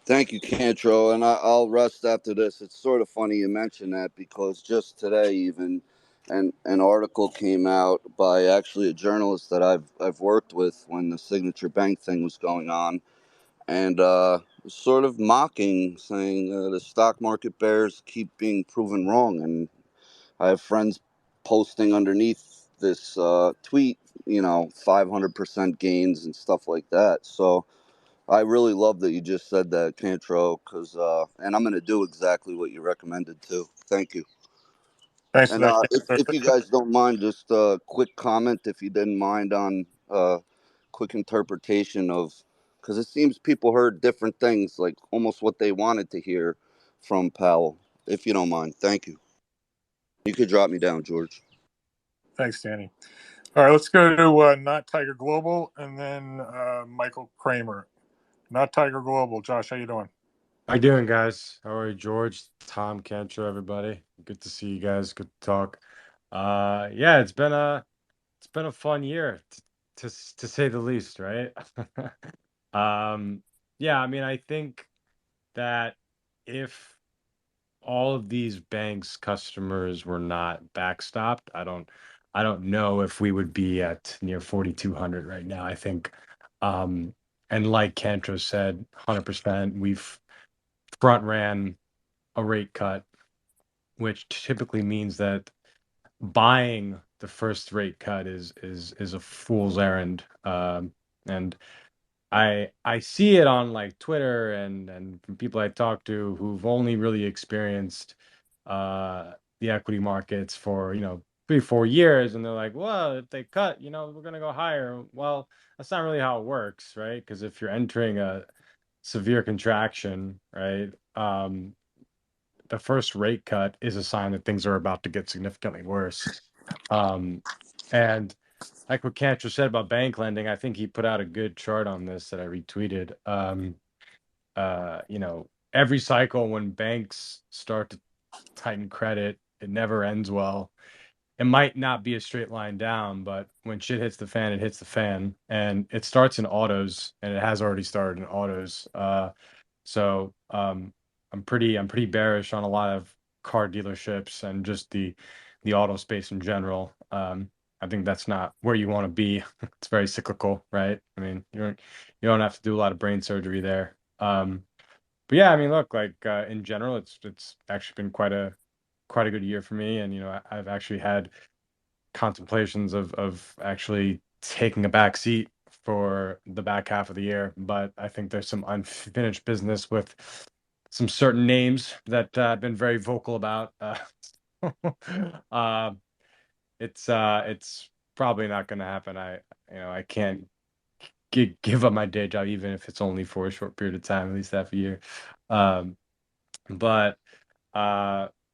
Thank you, Cantro, and I'll rest after this. It's sort of funny you mention that because just today, even, an article came out by actually a journalist that I've worked with when the Signature Bank thing was going on, and sort of mocking, saying the stock market bears keep being proven wrong. And I have friends posting underneath this tweet, 500% gains and stuff like that. So I really love that you just said that, Cantro, because and I'm going to do exactly what you recommended too. Thank you. Thanks for And that. if you guys don't mind, just a quick comment, if you didn't mind, on quick interpretation of, because it seems people heard different things, like almost what they wanted to hear from Powell. If you don't mind, thank you. You could drop me down, George. Thanks, Danny. All right, let's go to Not Tiger Global and then Michael Kramer. Not Tiger Global. Josh, how you doing? How you doing, guys? How are you, George, Tom, Cantor, everybody? Good to see you guys. Good to talk. Yeah, it's been a fun year to say the least, right? Yeah, I mean, I think that if all of these banks' customers were not backstopped, I don't know if we would be at near 4,200 right now. I think, and like Cantro said, 100%, we've front ran a rate cut, which typically means that buying the first rate cut is a fool's errand. And I see it on like Twitter and from people I talk to who've only really experienced the equity markets for 3-4 years, and they're like, well, if they cut, we're gonna go higher. Well, that's not really how it works, right? Because if you're entering a severe contraction, right, the first rate cut is a sign that things are about to get significantly worse. Um, and like what Cantor said about bank lending, I think he put out a good chart on this that I retweeted. Every cycle when banks start to tighten credit, it never ends well. It might not be a straight line down, but when shit hits the fan, it hits the fan. And it starts in autos, and it has already started in autos. So I'm pretty bearish on a lot of car dealerships and just the auto space in general. I think that's not where you want to be. It's very cyclical, right? I mean, you don't have to do a lot of brain surgery there. But yeah, I mean, look, like in general, it's actually been quite a good year for me, and I've actually had contemplations of actually taking a back seat for the back half of the year, but I think there's some unfinished business with some certain names that I've been very vocal about. Uh, it's probably not going to happen. I can't give up my day job even if it's only for a short period of time, at least half a year. Um, but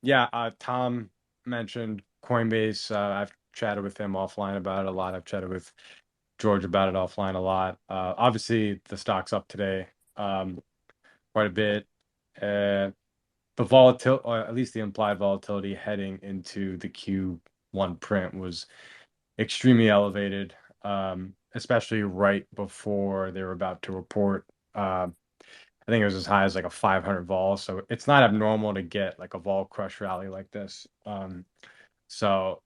yeah, Tom mentioned Coinbase. I've chatted with him offline about it a lot. I've chatted with George about it offline a lot. Obviously, the stock's up today. quite a bit. The volatility, or at least the implied volatility heading into the Q1 print was extremely elevated, especially right before they were about to report. I think it was as high as like a 500 vol. So it's not abnormal to get like a vol crush rally like this. So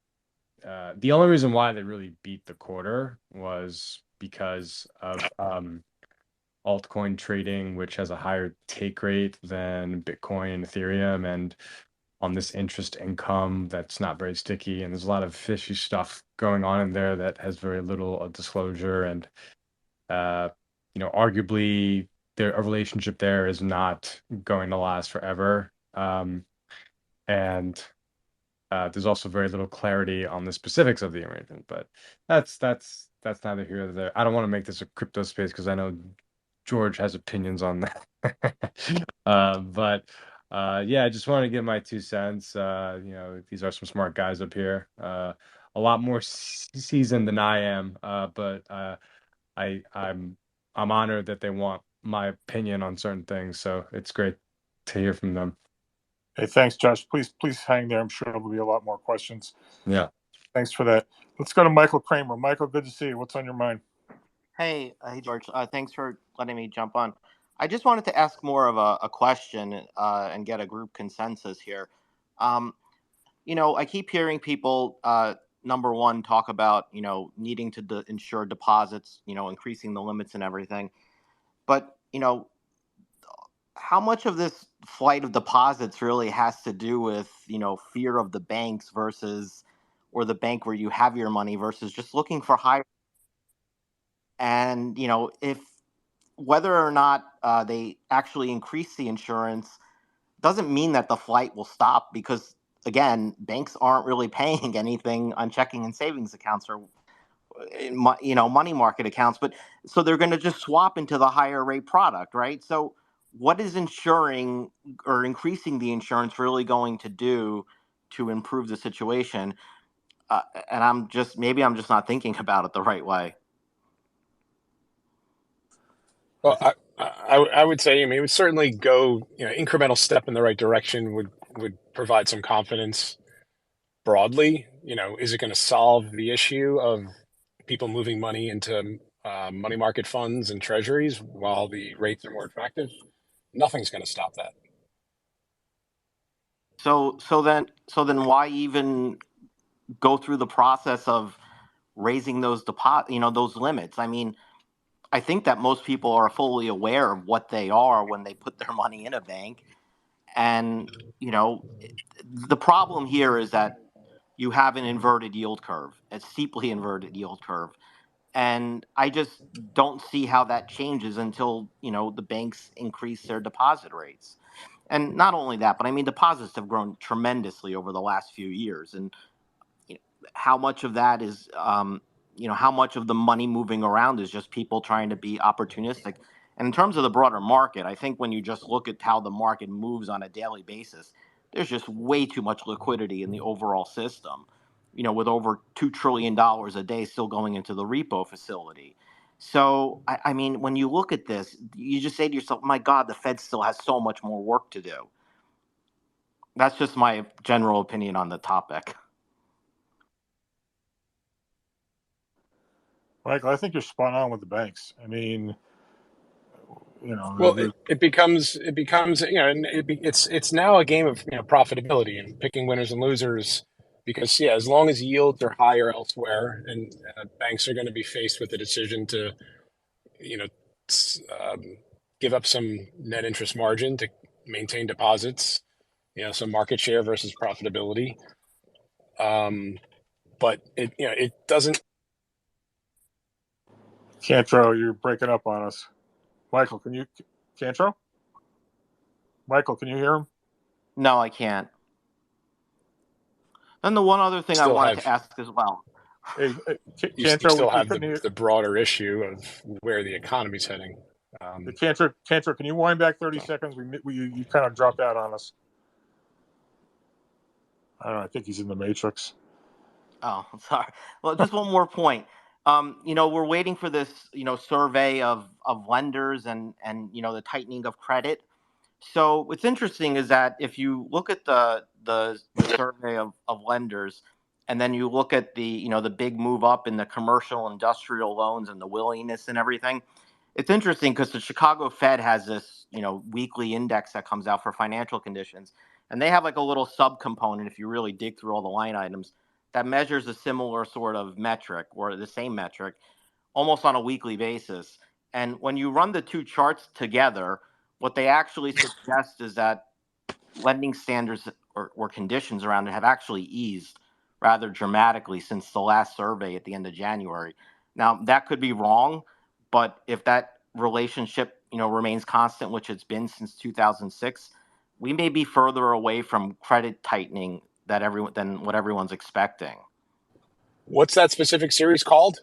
the only reason why they really beat the quarter was because of altcoin trading, which has a higher take rate than Bitcoin and Ethereum, and on this interest income that's not very sticky. And there's a lot of fishy stuff going on in there that has very little disclosure. And, arguably, a relationship there is not going to last forever. And there's also very little clarity on the specifics of the arrangement, but that's neither here nor there. I don't want to make this a crypto space because I know George has opinions on that. But yeah, I just wanted to give my 2 cents. These are some smart guys up here, a lot more seasoned than I am. But I'm honored that they want my opinion on certain things. So it's great to hear from them. Hey, thanks, Josh. Please hang there. I'm sure there'll be a lot more questions. Yeah. Thanks for that. Let's go to Michael Kramer. Michael, good to see you. What's on your mind? Hey, George. Thanks for letting me jump on. I just wanted to ask more of a question and get a group consensus here. I keep hearing people, number one, talk about, needing to ensure deposits, increasing the limits and everything. But, how much of this flight of deposits really has to do with, fear of the banks or the bank where you have your money versus just looking for higher. And, if whether or not they actually increase the insurance doesn't mean that the flight will stop because, again, banks aren't really paying anything on checking and savings accounts or money market accounts, but so they're going to just swap into the higher rate product, right? So what is insuring or increasing the insurance really going to do to improve the situation? And maybe I'm just not thinking about it the right way. Well, I would say, it would certainly go, incremental step in the right direction would provide some confidence broadly. Is it going to solve the issue of people moving money into money market funds and treasuries while the rates are more attractive? Nothing's going to stop that. So then why even go through the process of raising those those limits? I mean, I think that most people are fully aware of what they are when they put their money in a bank. And, the problem here is that you have an inverted yield curve, a steeply inverted yield curve. And I just don't see how that changes until, the banks increase their deposit rates. And not only that, but I mean, deposits have grown tremendously over the last few years. And how much of that is, how much of the money moving around is just people trying to be opportunistic. And in terms of the broader market, I think when you just look at how the market moves on a daily basis, there's just way too much liquidity in the overall system, with over $2 trillion a day still going into the repo facility. So, I mean, when you look at this, you just say to yourself, my God, the Fed still has so much more work to do. That's just my general opinion on the topic. Michael, I think you're spot on with the banks. I mean, Well, it becomes it's now a game of profitability and picking winners and losers, because as long as yields are higher elsewhere, and banks are going to be faced with the decision to give up some net interest margin to maintain deposits, some market share versus profitability. But it doesn't. Cantro, you're breaking up on us. Michael, Cantro? Michael, can you hear him? No, I can't. And the one other thing I wanted to ask as well. Hey, You Cantro, still have the broader issue of where the economy's heading. Cantro, can you wind back 30 seconds? You kind of dropped out on us. I don't know. I think he's in the Matrix. Oh, sorry. Well, just one more point. We're waiting for this, survey of lenders and the tightening of credit. So what's interesting is that if you look at the survey of lenders, and then you look at the big move up in the commercial industrial loans and the willingness and everything, it's interesting because the Chicago Fed has this weekly index that comes out for financial conditions, and they have like a little subcomponent, if you really dig through all the line items, that measures a similar sort of metric or the same metric almost on a weekly basis. And when you run the two charts together, what they actually suggest is that lending standards or conditions around it have actually eased rather dramatically since the last survey at the end of January. Now, that could be wrong, but if that relationship remains constant, which it's been since 2006, we may be further away from credit tightening than what everyone's expecting. What's that specific series called?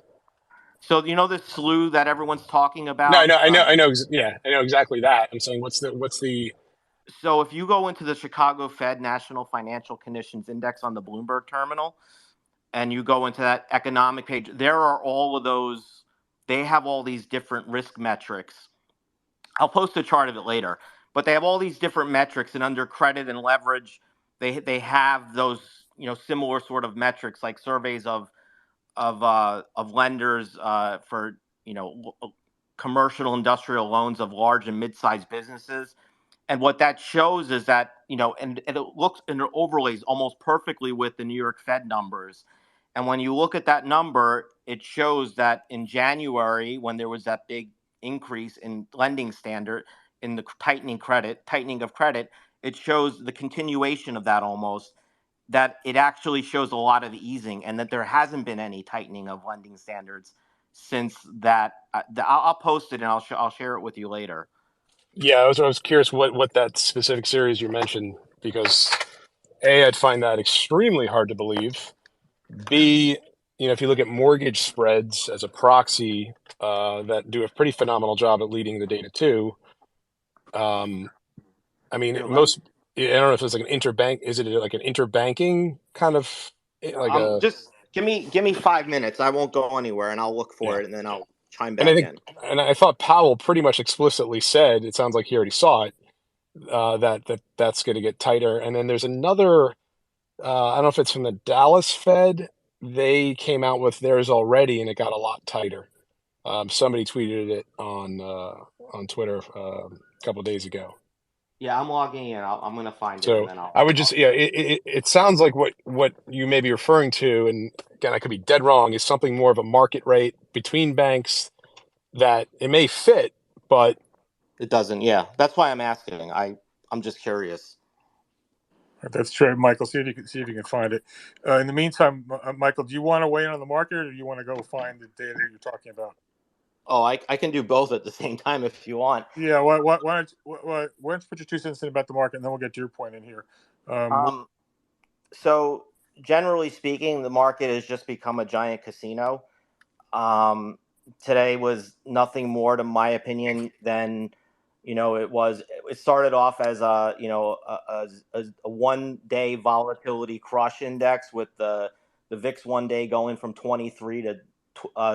So the slew that everyone's talking No, about. Yeah, I know exactly that. I'm saying what's the So if you go into the Chicago Fed National Financial Conditions Index on the Bloomberg terminal, and you go into that economic page, there are all of those. They have all these different risk metrics. I'll post a chart of it later, but they have all these different metrics, and under credit and leverage, they have those similar sort of metrics like surveys of lenders for commercial industrial loans of large and mid-sized businesses. And what that shows is that, and it looks and it overlays almost perfectly with the New York Fed numbers. And when you look at that number, it shows that in January, when there was that big increase in lending standard, in the tightening of credit, it shows the continuation of that almost, that it actually shows a lot of easing and that there hasn't been any tightening of lending standards since that. I'll post it and I'll share it with you later. Yeah, I was curious what that specific series you mentioned, because A, I'd find that extremely hard to believe. B, if you look at mortgage spreads as a proxy, that do a pretty phenomenal job at leading the data too. I mean, Here, I don't know if it's like an interbank. Is it like an interbanking kind of like a just give me 5 minutes. I won't go anywhere, and I'll look for yeah? it, and then I'll chime And I back think, in. and I thought Powell pretty much explicitly said, it sounds like he already saw it, that's going to get tighter. And then there's another, I don't know if it's from the Dallas Fed. They came out with theirs already, and it got a lot tighter. Somebody tweeted it on Twitter a couple of days ago. Yeah, I'm logging in. I'm going to find it, and So then I would just, it sounds like what you may be referring to, and again, I could be dead wrong, is something more of a market rate between banks that it may fit, but it doesn't. Yeah, that's why I'm asking. I'm just curious. That's true, Michael. See if you can find it. In the meantime, Michael, do you want to weigh in on the market, or do you want to go find the data that you're talking about? Oh, I can do both at the same time if you want. Yeah. Why don't you put your 2 cents in about the market, and then we'll get to your point in here. So generally speaking, the market has just become a giant casino. Today was nothing more, to my opinion, than it started off as a 1 day volatility crush index with the VIX 1 day going from 23 to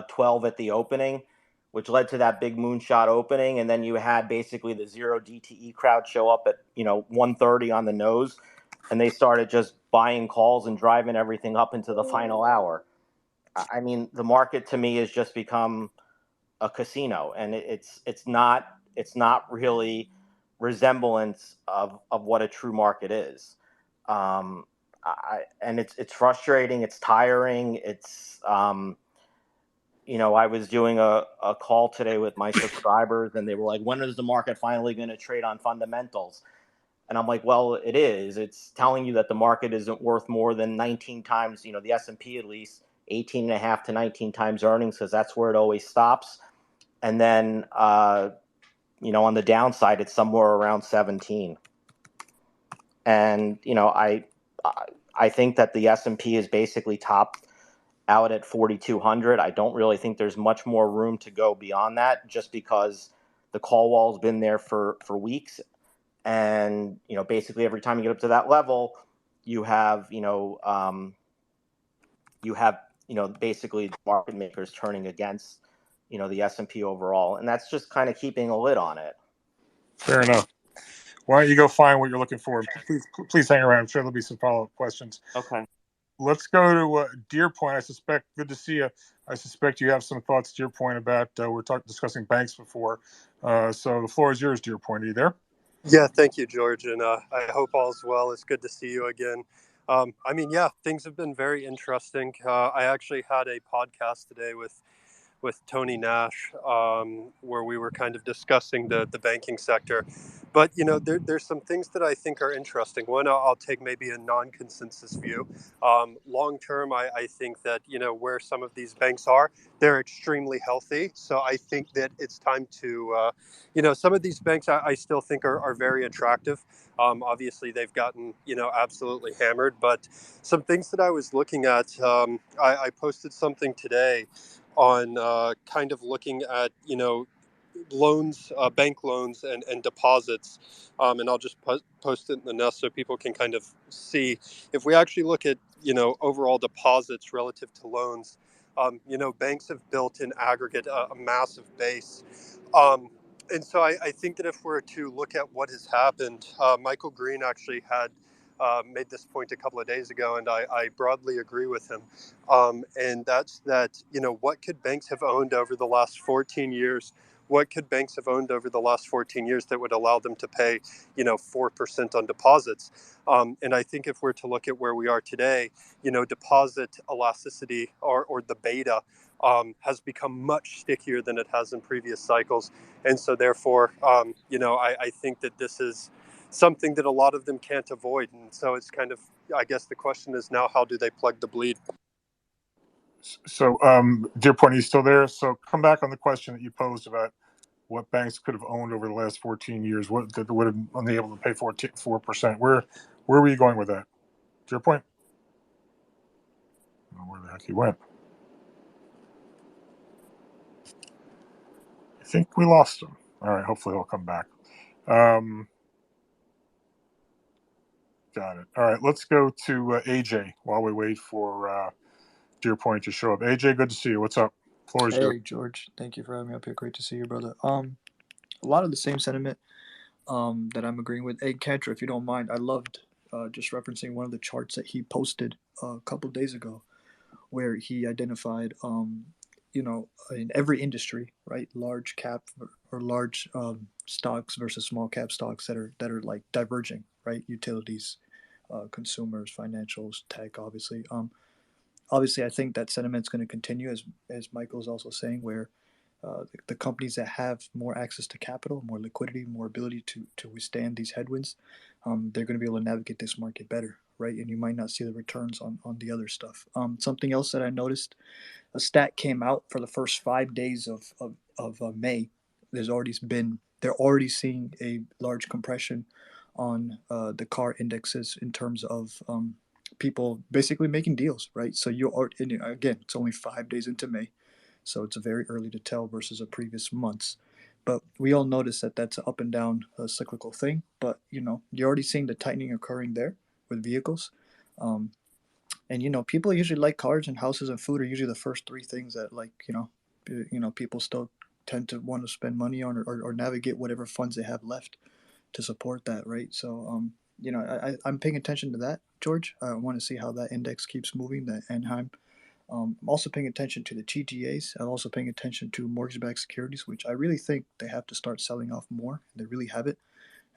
12 at the opening, which led to that big moonshot opening. And then you had basically the zero DTE crowd show up at 1:30 on the nose, and they started just buying calls and driving everything up into the final hour. I mean, the market to me has just become a casino, and it's not really resemblance of what a true market is. And it's frustrating. It's tiring. It's I was doing a call today with my subscribers, and they were like, "When is the market finally going to trade on fundamentals?" And I'm like, well, it is. It's telling you that the market isn't worth more than 19 times, the S&P at least 18 and a half to 19 times earnings, because that's where it always stops. And then, on the downside, it's somewhere around 17. And, I think that the S&P is basically topped out at 4,200. I don't really think there's much more room to go beyond that, just because the call wall's been there for weeks. And basically every time you get up to that level, you have basically market makers turning against the S&P overall, and that's just kind of keeping a lid on it. Fair enough. Why don't you go find what you're looking for? Please hang around. I'm sure there'll be some follow-up questions. Okay. Let's go to Deer Point. I suspect, good to see you. I suspect you have some thoughts, Deer Point, about we're discussing banks before. So the floor is yours, Deer Point. Are you there? Yeah, thank you, George, and I hope all's well. It's good to see you again. Yeah, things have been very interesting. I actually had a podcast today with Tony Nash, where we were kind of discussing the banking sector. But, there's some things that I think are interesting. One, I'll take maybe a non-consensus view. Long term, I think that, where some of these banks are, they're extremely healthy. So I think that it's time to, some of these banks I still think are very attractive. Obviously, they've gotten, absolutely hammered. But some things that I was looking at, I posted something today on kind of looking at loans, bank loans and deposits, and I'll just post it in the nest so people can kind of see if we actually look at overall deposits relative to loans. Banks have built in aggregate a massive base. And so I think that if we're to look at what has happened, Michael Green actually had made this point a couple of days ago, and I broadly agree with him. And that's that, what could banks have owned over the last 14 years? What could banks have owned over the last 14 years that would allow them to pay, 4% on deposits? And I think if we're to look at where we are today, deposit elasticity or the beta has become much stickier than it has in previous cycles. And so therefore, I think that this is something that a lot of them can't avoid. And so it's kind of, I guess the question is now, how do they plug the bleed? So, Deer Point, are you still there? So come back on the question that you posed about what banks could have owned over the last 14 years, what that would have been able to pay 4%. Where were you going with that? Deer Point? I don't know where the heck he went. I think we lost him. All right, hopefully he'll come back. Got it. All right, let's go to AJ while we wait for Deer Point to show up. AJ, good to see you. What's up? Floor is yours. Hey George, thank you for having me up here. Great to see you, brother. A lot of the same sentiment that I'm agreeing with. Hey, Kantra, if you don't mind, I loved just referencing one of the charts that he posted a couple of days ago, where he identified, in every industry, right, large cap or large stocks versus small cap stocks that are like diverging, right, utilities, consumers, financials, tech, obviously. Obviously, I think that sentiment's going to continue, as Michael's also saying, where the companies that have more access to capital, more liquidity, more ability to withstand these headwinds, they're going to be able to navigate this market better, right? And you might not see the returns on the other stuff. Something else that I noticed, a stat came out for the first 5 days of May. They're already seeing a large compression on the car indexes in terms of people basically making deals, right? So again, it's only 5 days into May, so it's very early to tell versus the previous months. But we all notice that that's an up and down cyclical thing. But you're already seeing the tightening occurring there with vehicles, and people usually like cars and houses and food are usually the first three things that people still tend to want to spend money on or navigate whatever funds they have left to support that, right? So I'm paying attention to that, George. I want to see how that index keeps moving, the Anheim. I'm also paying attention to the TGAs. I'm also paying attention to mortgage-backed securities, which I really think they have to start selling off more. They really have it,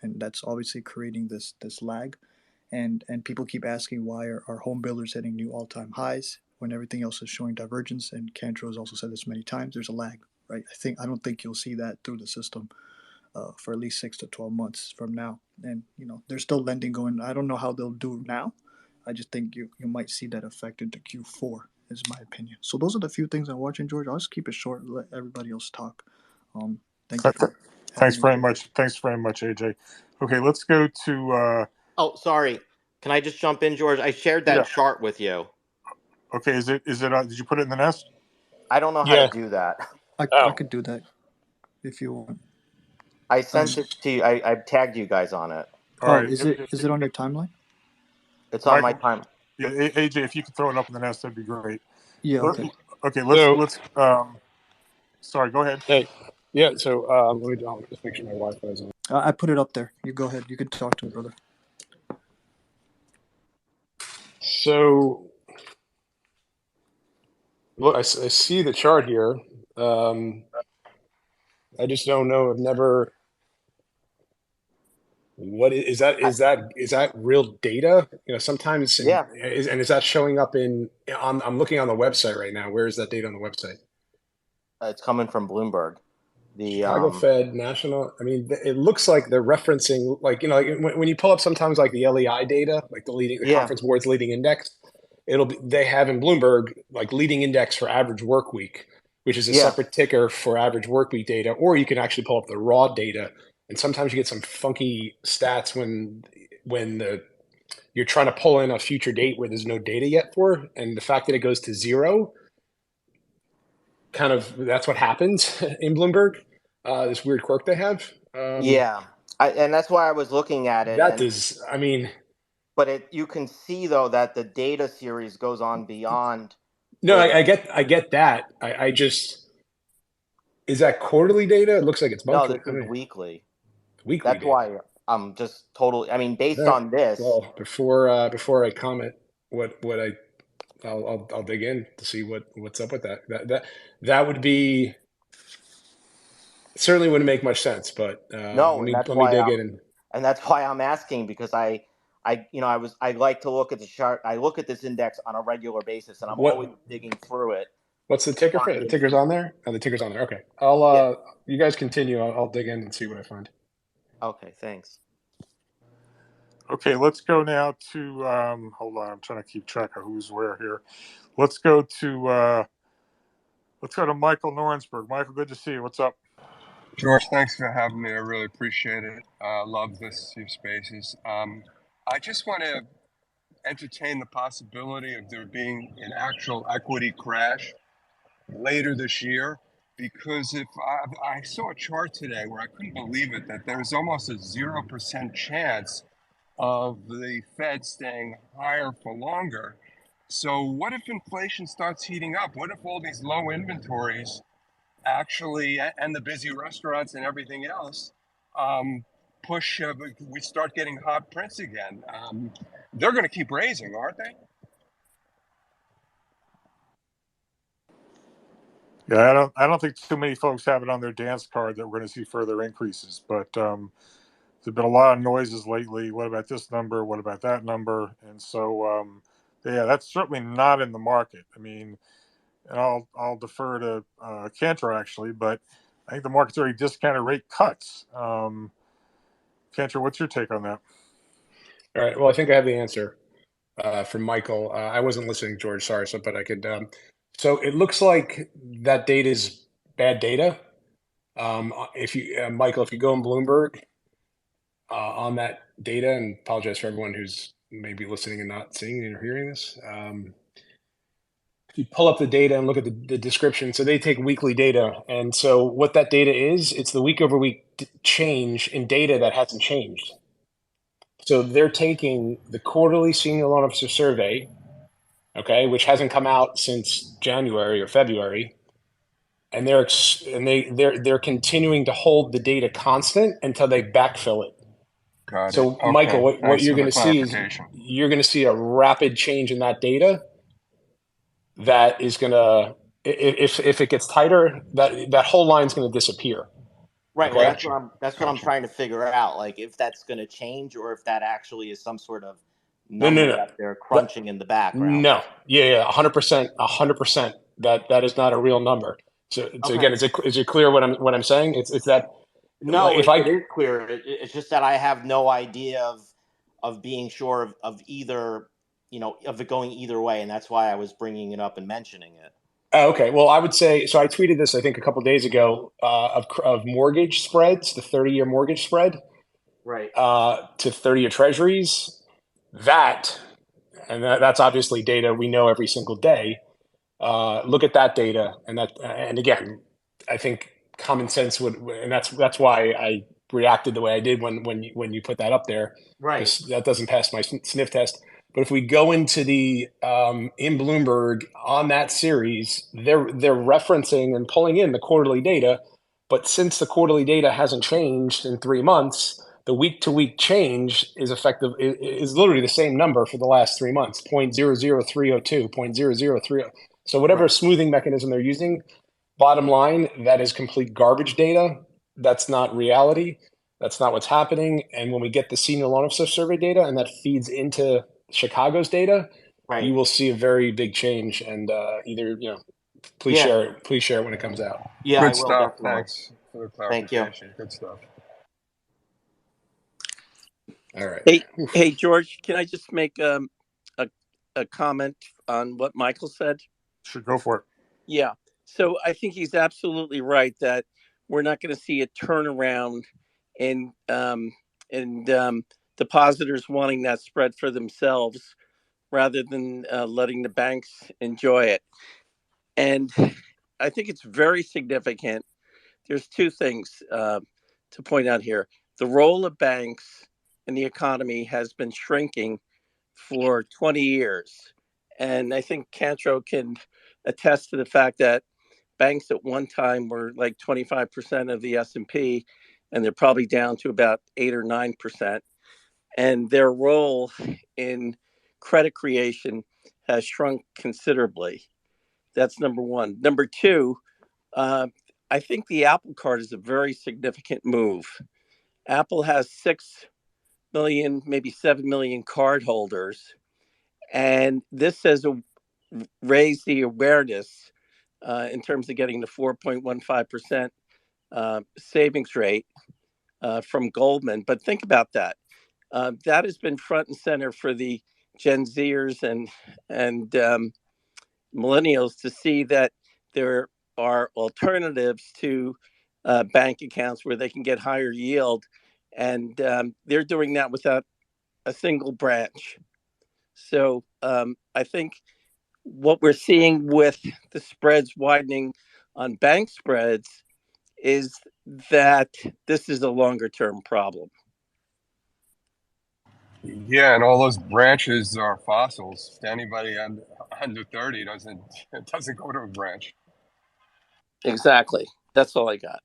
and that's obviously creating this lag. And people keep asking why are home builders hitting new all-time highs when everything else is showing divergence. And Cantro has also said this many times. There's a lag, right? I don't think you'll see that through the system for at least 6 to 12 months from now. And there's still lending going. I don't know how they'll do now. I just think you might see that effect into Q4, is my opinion. So those are the few things I'm watching, George. I'll just keep it short and let everybody else talk. Thank you for Thanks having me. very much. Thanks very much, AJ. Okay, let's go to. Oh, sorry. Can I just jump in, George? I shared that chart with you. Okay, is it? Did you put it in the nest? I don't know how to do that. I could do that if you want. I sent it to you. I tagged you guys on it. All right. Is it on your timeline? It's on my time. Yeah, AJ, if you could throw it up in the nest, that'd be great. Yeah. Okay. Okay. Let's. Sorry. Go ahead. Hey, yeah. So let me just make sure my Wi-Fi is on. I put it up there. You go ahead. You can talk to it, brother. So, look, I see the chart here. I just don't know. I've never. What is that? Is that real data? Sometimes, Yeah, is that showing up in? I'm looking on the website right now. Where is that data on the website? it's coming from Bloomberg. The Chicago Fed National. I mean, it looks like they're referencing, like, when you pull up sometimes like the LEI data, like the yeah, conference board's leading index, they have in Bloomberg like leading index for average work week, which is a yeah, separate ticker for average work week data, or you can actually pull up the raw data. And sometimes you get some funky stats when you're trying to pull in a future date where there's no data yet for, and the fact that it goes to zero, kind of that's what happens in Bloomberg. This weird quirk they have. yeah. And that's why I was looking at it, That and is, I mean, but you can see though that the data series goes on beyond no, where the I get that. I just, is that quarterly data? It looks like it's no, monthly. this I is mean, weekly. weekly That's data. why I'm just totally. I mean, All based right. on this, Well, before I comment, what I'll dig in to see what's up with that. That would be, certainly wouldn't make much sense, but no, and let me dig in. that's why I'm asking because I like to look at the chart. I look at this index on a regular basis, and I'm always What digging through it what's the to ticker for it? find The ticker's on information. there? Oh, the ticker's on there. Okay. Yeah. You guys continue. I'll dig in and see what I find. Okay. Thanks. Okay, let's go now to hold on, I'm trying to keep track of who's where here. Let's go to Michael Norensberg. Michael, good to see you. What's up? George, thanks for having me. I really appreciate it. Love your spaces. I just want to entertain the possibility of there being an actual equity crash later this year, because if I saw a chart today where I couldn't believe it, that there's almost a 0% chance of the Fed staying higher for longer. So what if inflation starts heating up? What if all these low inventories actually, and the busy restaurants and everything else, push, we start getting hot prints again? They're going to keep raising, aren't they? Yeah, I don't think too many folks have it on their dance card that we're going to see further increases, but there's been a lot of noises lately. What about this number? What about that number? And so, yeah, that's certainly not in the market. I mean, and I'll defer to Cantor actually, but I think the market's already discounted rate cuts. Cantor, what's your take on that? All right. Well, I think I have the answer from Michael. I wasn't listening, George. Sorry, but I could. So it looks like that data is bad data. Michael, if you go in Bloomberg on that data, and apologize for everyone who's maybe listening and not seeing or hearing this. If you pull up the data and look at the description, so they take weekly data, and so what that data is, it's the week over week change in data that hasn't changed. So they're taking the quarterly senior loan officer survey, okay, which hasn't come out since January or February, and they're continuing to hold the data constant until they backfill it. Got it. So, Michael, Okay. what Thanks you're for going the to see is clarification. you're going to see a rapid change in that data that is going to, if it gets tighter, that whole line's going to disappear. Right. Well, Okay. that's what I'm Gotcha. trying to figure out. Like if that's going to change, or if that actually is some sort of No, no, number no. that they're That, crunching in the background. no. Yeah, 100%, 100%. That is not a real number. So Okay. again, is it clear what I'm saying? It's that, like, No, if it I is clear. It's just that I have no idea of being sure of either, of it going either way, and that's why I was bringing it up and mentioning it. okay, well, I would say so. I tweeted this, I think, a couple days ago of mortgage spreads, the 30-year mortgage spread Right. to 30-year treasuries. That's obviously data we know every single day. Look at that data, and again, I think common sense would, and that's why I reacted the way I did when you put that up there, Right. because that doesn't pass my sniff test. But if we go into the in Bloomberg on that series, they're referencing and pulling in the quarterly data But since the quarterly data hasn't changed in 3 months, the week-to-week change is effective is literally the same number for the last 3 months, 0.00302, 0.0030. So whatever Right. smoothing mechanism they're using, bottom line, that is complete garbage data. That's not reality. That's not what's happening. And when we get the senior loan officer survey data and that feeds into Chicago's data, you Right. will see a very big change. And please Yeah. share it. Please share it when it comes out. Yeah, I Good will stuff. definitely. Thanks for the Thank you. clarification. Good stuff. All right. Hey, George, can I just make a a comment on what Michael said? Should go for it. Yeah. So I think he's absolutely right that we're not going to see a turnaround in depositors wanting that spread for themselves rather than letting the banks enjoy it. And I think it's very significant. There's two things to point out here. The role of banks in the economy has been shrinking for 20 years. And I think Cantro can attest to the fact that banks at one time were like 25% of the S&P, and they're probably down to about 8 or 9%. And their role in credit creation has shrunk considerably. That's number one. Number two, uh, I think the Apple Card is a very significant move. Apple has 6 million, maybe 7 million card holders. And this has raised the awareness in terms of getting the 4.15% savings rate from Goldman. But think about that. That has been front and center for the Gen Zers and millennials to see that there are alternatives to bank accounts where they can get higher yield, and they're doing that without a single branch. So I think what we're seeing with the spreads widening on bank spreads is that this is a longer term problem. Yeah, and all those branches are fossils. Anybody under 30 doesn't go to a branch. Exactly. That's all I got.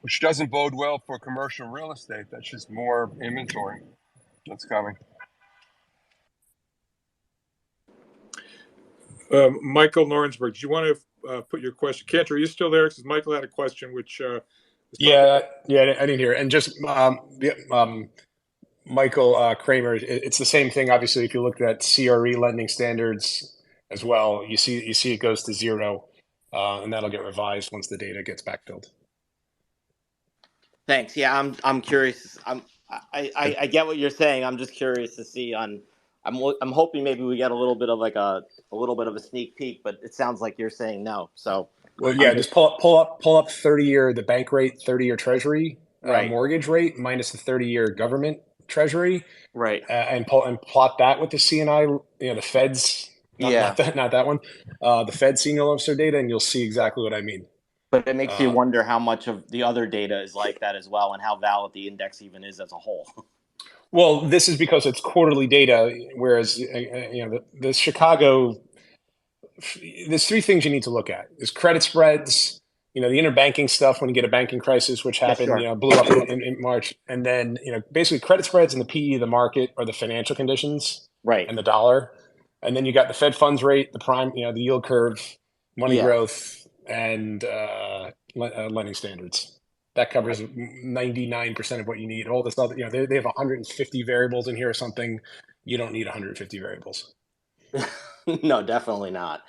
Which doesn't bode well for commercial real estate. That's just more inventory that's coming. Michael Norensberg, do you want to put your question? Cantor, are you still there? Because Michael had a question which was Yeah, I didn't hear it. And just Michael Kramer, it's the same thing. Obviously, if you look at CRE lending standards as well, you see it goes to zero, and that'll get revised once the data gets backfilled. Thanks. Yeah, I'm curious. I get what you're saying. I'm just curious to see on. I'm hoping maybe we get a little bit of like a little bit of a sneak peek, but it sounds like you're saying no. So Well, yeah, just pull up 30-year the bank rate, 30-year Treasury right, mortgage rate minus the 30-year government Treasury, right, and plot that with the CNI, the Fed's yeah. not that one, the Fed senior loan officer data, and you'll see exactly what I mean. But it makes you wonder how much of the other data is like that as well, and how valid the index even is as a whole. Well, this is because it's quarterly data, whereas the Chicago. There's three things you need to look at: there's credit spreads, the interbanking stuff when you get a banking crisis, which Yeah, happened, sure. blew up in March, and then basically credit spreads and the PE of the market or the financial conditions, Right. and the dollar, and then you got the Fed funds rate, the prime, the yield curve, money growth, and lending standards. That covers 99% of what you need. All this other, they have 150 variables in here or something. You don't need 150 variables. No, definitely not.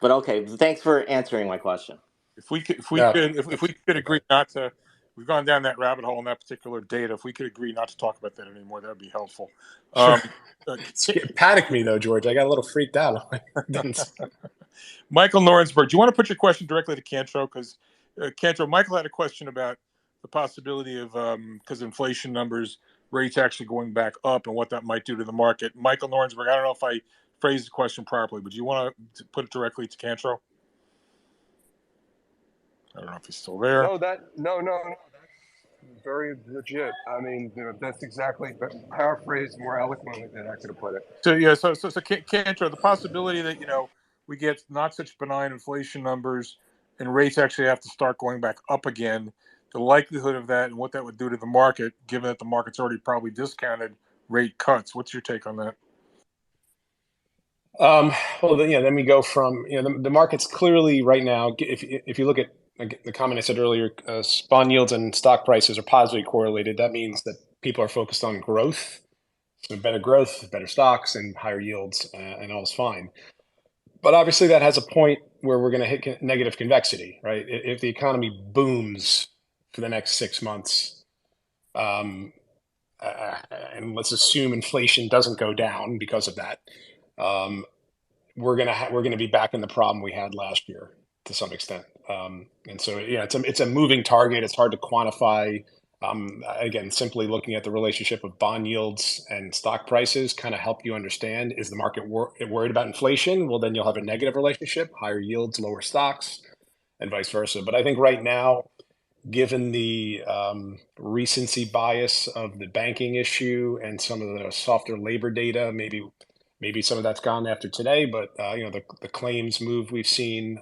But okay, thanks for answering my question. If we could agree not to, we've gone down that rabbit hole in that particular data. If we could agree not to talk about that anymore, that would be helpful. Sure. It panicked me though, George. I got a little freaked out. Michael Norensberg, do you want to put your question directly to Cantro? Because Cantro, Michael had a question about the possibility of because inflation numbers, rates actually going back up, and what that might do to the market. Michael Norensberg, I don't know if I phrased the question properly, but do you want to put it directly to Cantro? I don't know if he's still there. No, that's very legit. I mean, that's exactly, but paraphrased more eloquently than I could have put it. So yeah, so Cantro, the possibility that we get not such benign inflation numbers, and rates actually have to start going back up again, the likelihood of that and what that would do to the market, given that the market's already probably discounted rate cuts. What's your take on that? Well, then we go from, the market's clearly right now, if you look at the comment I said earlier, bond yields and stock prices are positively correlated. That means that people are focused on growth. So better growth, better stocks, and higher yields, and all's fine. But obviously that has a point where we're going to hit negative convexity, right? If the economy booms for the next 6 months, and let's assume inflation doesn't go down because of that, we're gonna be back in the problem we had last year to some extent. And so it's a moving target. It's hard to quantify. Again, simply looking at the relationship of bond yields and stock prices kind of help you understand, is the market worried about inflation? Well, then you'll have a negative relationship, higher yields, lower stocks, and vice versa. But I think right now, given the recency bias of the banking issue and some of the softer labor data, maybe some of that's gone after today, but the claims move we've seen,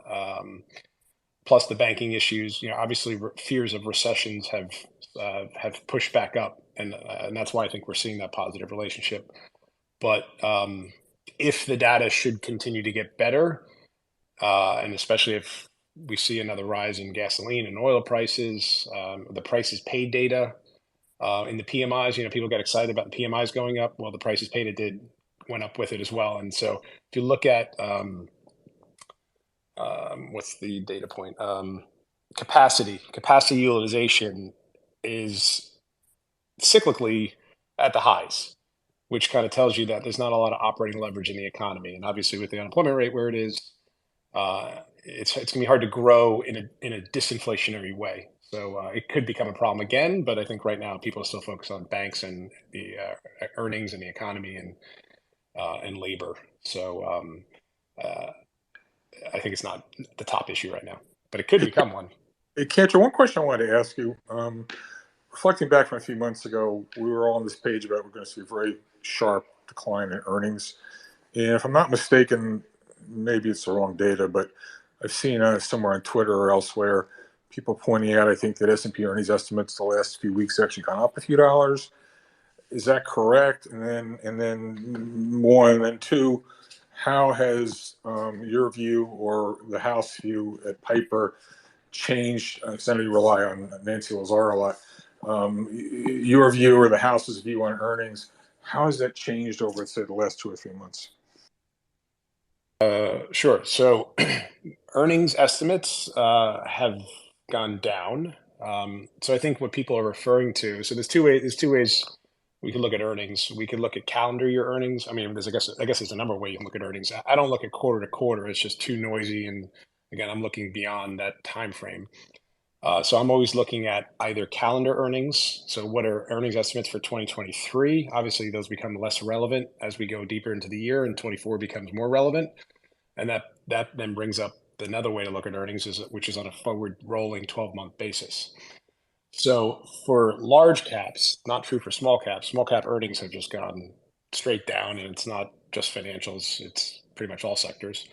plus the banking issues, obviously fears of recessions have pushed back up, and that's why I think we're seeing that positive relationship. But if the data should continue to get better, and especially if we see another rise in gasoline and oil prices, the prices paid data in the PMIs, people get excited about the PMIs going up. Well, the prices paid went up with it as well. And so if you look at what's the data point? Capacity utilization is cyclically at the highs, which kind of tells you that there's not a lot of operating leverage in the economy. And obviously with the unemployment rate where it is, it's going to be hard to grow in a disinflationary way. So it could become a problem again, but I think right now people are still focused on banks and the earnings and the economy and labor. So I think it's not the top issue right now, but it could become one. Hey, Kantrowitz, one question I wanted to ask you. Reflecting back from a few months ago, we were all on this page about we're going to see a very sharp decline in earnings. And if I'm not mistaken, maybe it's the wrong data, but I've seen somewhere on Twitter or elsewhere people pointing out, I think, that S&P earnings estimates the last few weeks actually gone up a few dollars. Is that correct? And then one, and then two, how has your view or the House view at Piper changed? Because I know you rely on Nancy Lazar a lot. Your view or the House's view on earnings, how has that changed over, say, the last 2 or 3 months? Sure. So earnings estimates have gone down. So I think what people are referring to, so there's two ways we can look at earnings. We can look at calendar year earnings. I mean, I guess there's a number of ways you can look at earnings. I don't look at quarter to quarter. It's just too noisy. And again, I'm looking beyond that time frame. So I'm always looking at either calendar earnings. So what are earnings estimates for 2023? Obviously, those become less relevant as we go deeper into the year, and 24 becomes more relevant. And that then brings up another way to look at earnings, which is on a forward rolling 12-month basis. So for large caps, not true for small caps. Small cap earnings have just gone straight down, and it's not just financials; it's pretty much all sectors.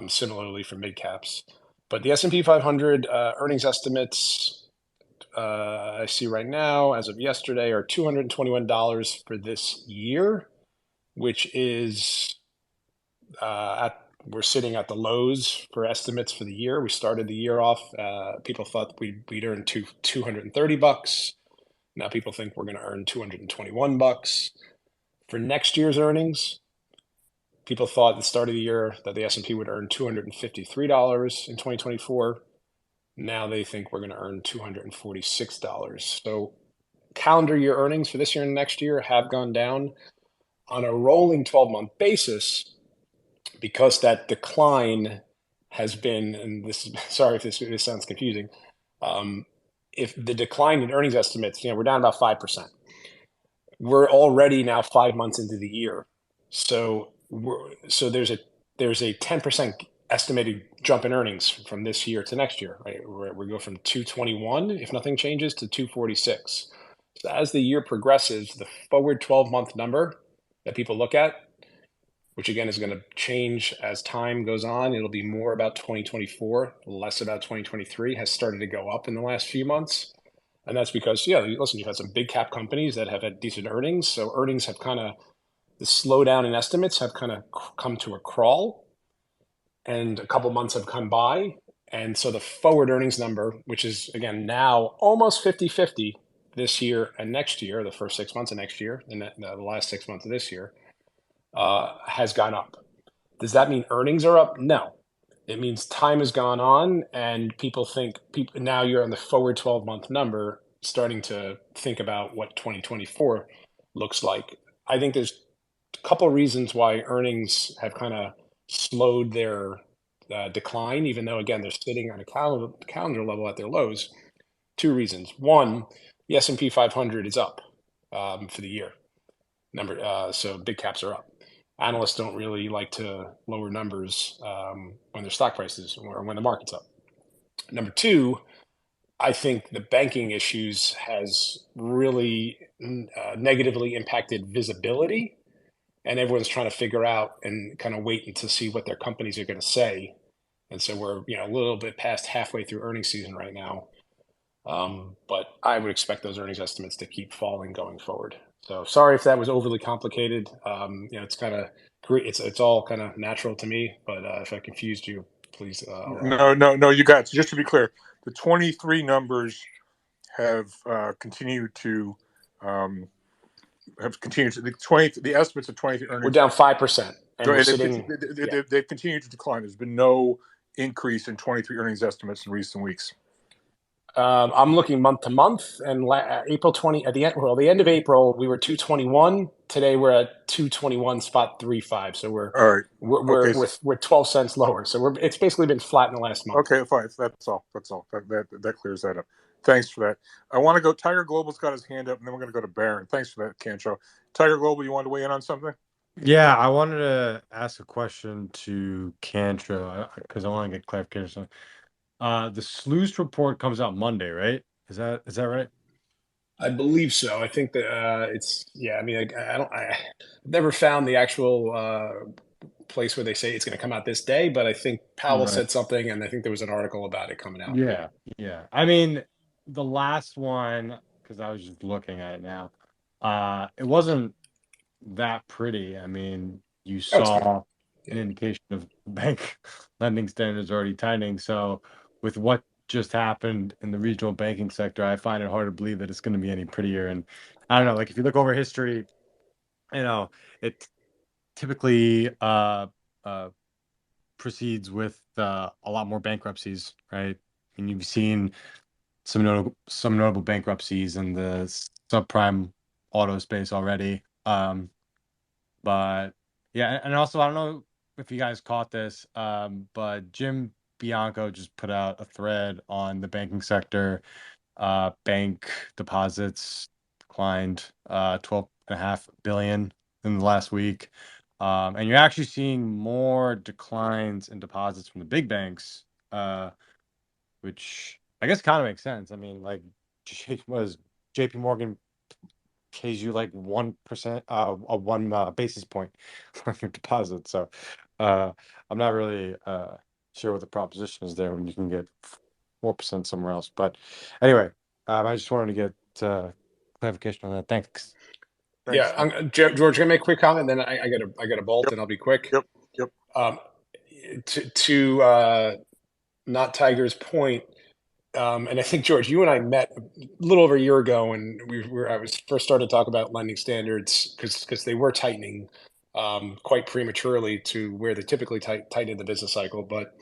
Similarly for mid caps, but the S&P 500 earnings estimates I see right now, as of yesterday, are $221 for this year, which is we're sitting at the lows for estimates for the year. We started the year off. People thought we'd earn $230. Now people think we're going to earn $221 for next year's earnings. People thought at the start of the year that the S&P would earn $253 in 2024. Now they think we're going to earn $246. So calendar year earnings for this year and next year have gone down on a rolling 12-month basis. Because that decline has been, and sorry if this sounds confusing, if the decline in earnings estimates, we're down about 5%. We're already now 5 months into the year, so there's a 10% estimated jump in earnings from this year to next year. Right, we go from 221 if nothing changes to 246. So as the year progresses, the forward 12-month number that people look at which again is going to change as time goes on. It'll be more about 2024, less about 2023, has started to go up in the last few months. And that's because, yeah, listen, you've had some big cap companies that have had decent earnings. So earnings have kind of, the slowdown in estimates have kind of come to a crawl, and a couple months have come by. And so the forward earnings number, which is, again, now almost 50-50 this year and next year, the first 6 months of next year, and the last 6 months of this year, has gone up. Does that mean earnings are up? No. It means time has gone on, and people think now you're on the forward 12-month number, starting to think about what 2024 looks like. I think there's a couple of reasons why earnings have kind of slowed their decline, even though, again, they're sitting on a calendar level at their lows. Two reasons. One, the S&P 500 is up for the year. So big caps are up. Analysts don't really like to lower numbers when their stock prices or when the market's up. Number two, I think the banking issues has really negatively impacted visibility, and everyone's trying to figure out and kind of waiting to see what their companies are going to say. And so we're a little bit past halfway through earnings season right now. But I would expect those earnings estimates to keep falling going forward. So sorry if that was overly complicated. It's kind of it's all kind of natural to me. But if I confused you, please. No, you got it. Just to be clear, the 23 numbers have continued to the estimates of 23 earnings. We're down 5%, and they've continued to decline. There's been no increase in 23 earnings estimates in recent weeks. I'm looking month to month, and April 20 at the end of April we were 221. Today we're at 221.35. So we're 12 cents lower. So it's basically been flat in the last month. Okay, fine. That's all. That clears that up. Thanks for that. I want to go. Tiger Global's got his hand up, and then we're going to go to Barron. Thanks for that, Kancho. Tiger Global, you wanted to weigh in on something? Yeah, I wanted to ask a question to Kancho because I want to get clarification. The Sluice report comes out Monday, right? Is that right? I believe so. I think that it's I mean, I've never found the actual place where they say it's going to come out this day, but I think Powell said something, and I think there was an article about it coming out. Yeah. I mean, the last one, because I was just looking at it now, it wasn't that pretty. I mean, you saw an indication of bank lending standards already tightening. So with what just happened in the regional banking sector, I find it hard to believe that it's going to be any prettier. And I don't know, like if you look over history, it typically proceeds with a lot more bankruptcies, right? And you've seen some notable bankruptcies in the subprime auto space already. But yeah, and also I don't know if you guys caught this, but Jim Bianco just put out a thread on the banking sector. Bank deposits declined 12.5 billion in the last week. And you're actually seeing more declines in deposits from the big banks, which I guess kind of makes sense. I mean, like, was JP Morgan pays you like 1%, a 1 basis point on your deposit. So I'm not really sure what the proposition is there when you can get 4% somewhere else. But anyway, I just wanted to get clarification on that. Thanks. Yeah, George, can I make a quick comment? Then I got a bolt, and I'll be quick. Yep. To not Tiger's point, and I think George, you and I met a little over a year ago, and I was first started to talk about lending standards because they were tightening quite prematurely to where they typically tighten in the business cycle. But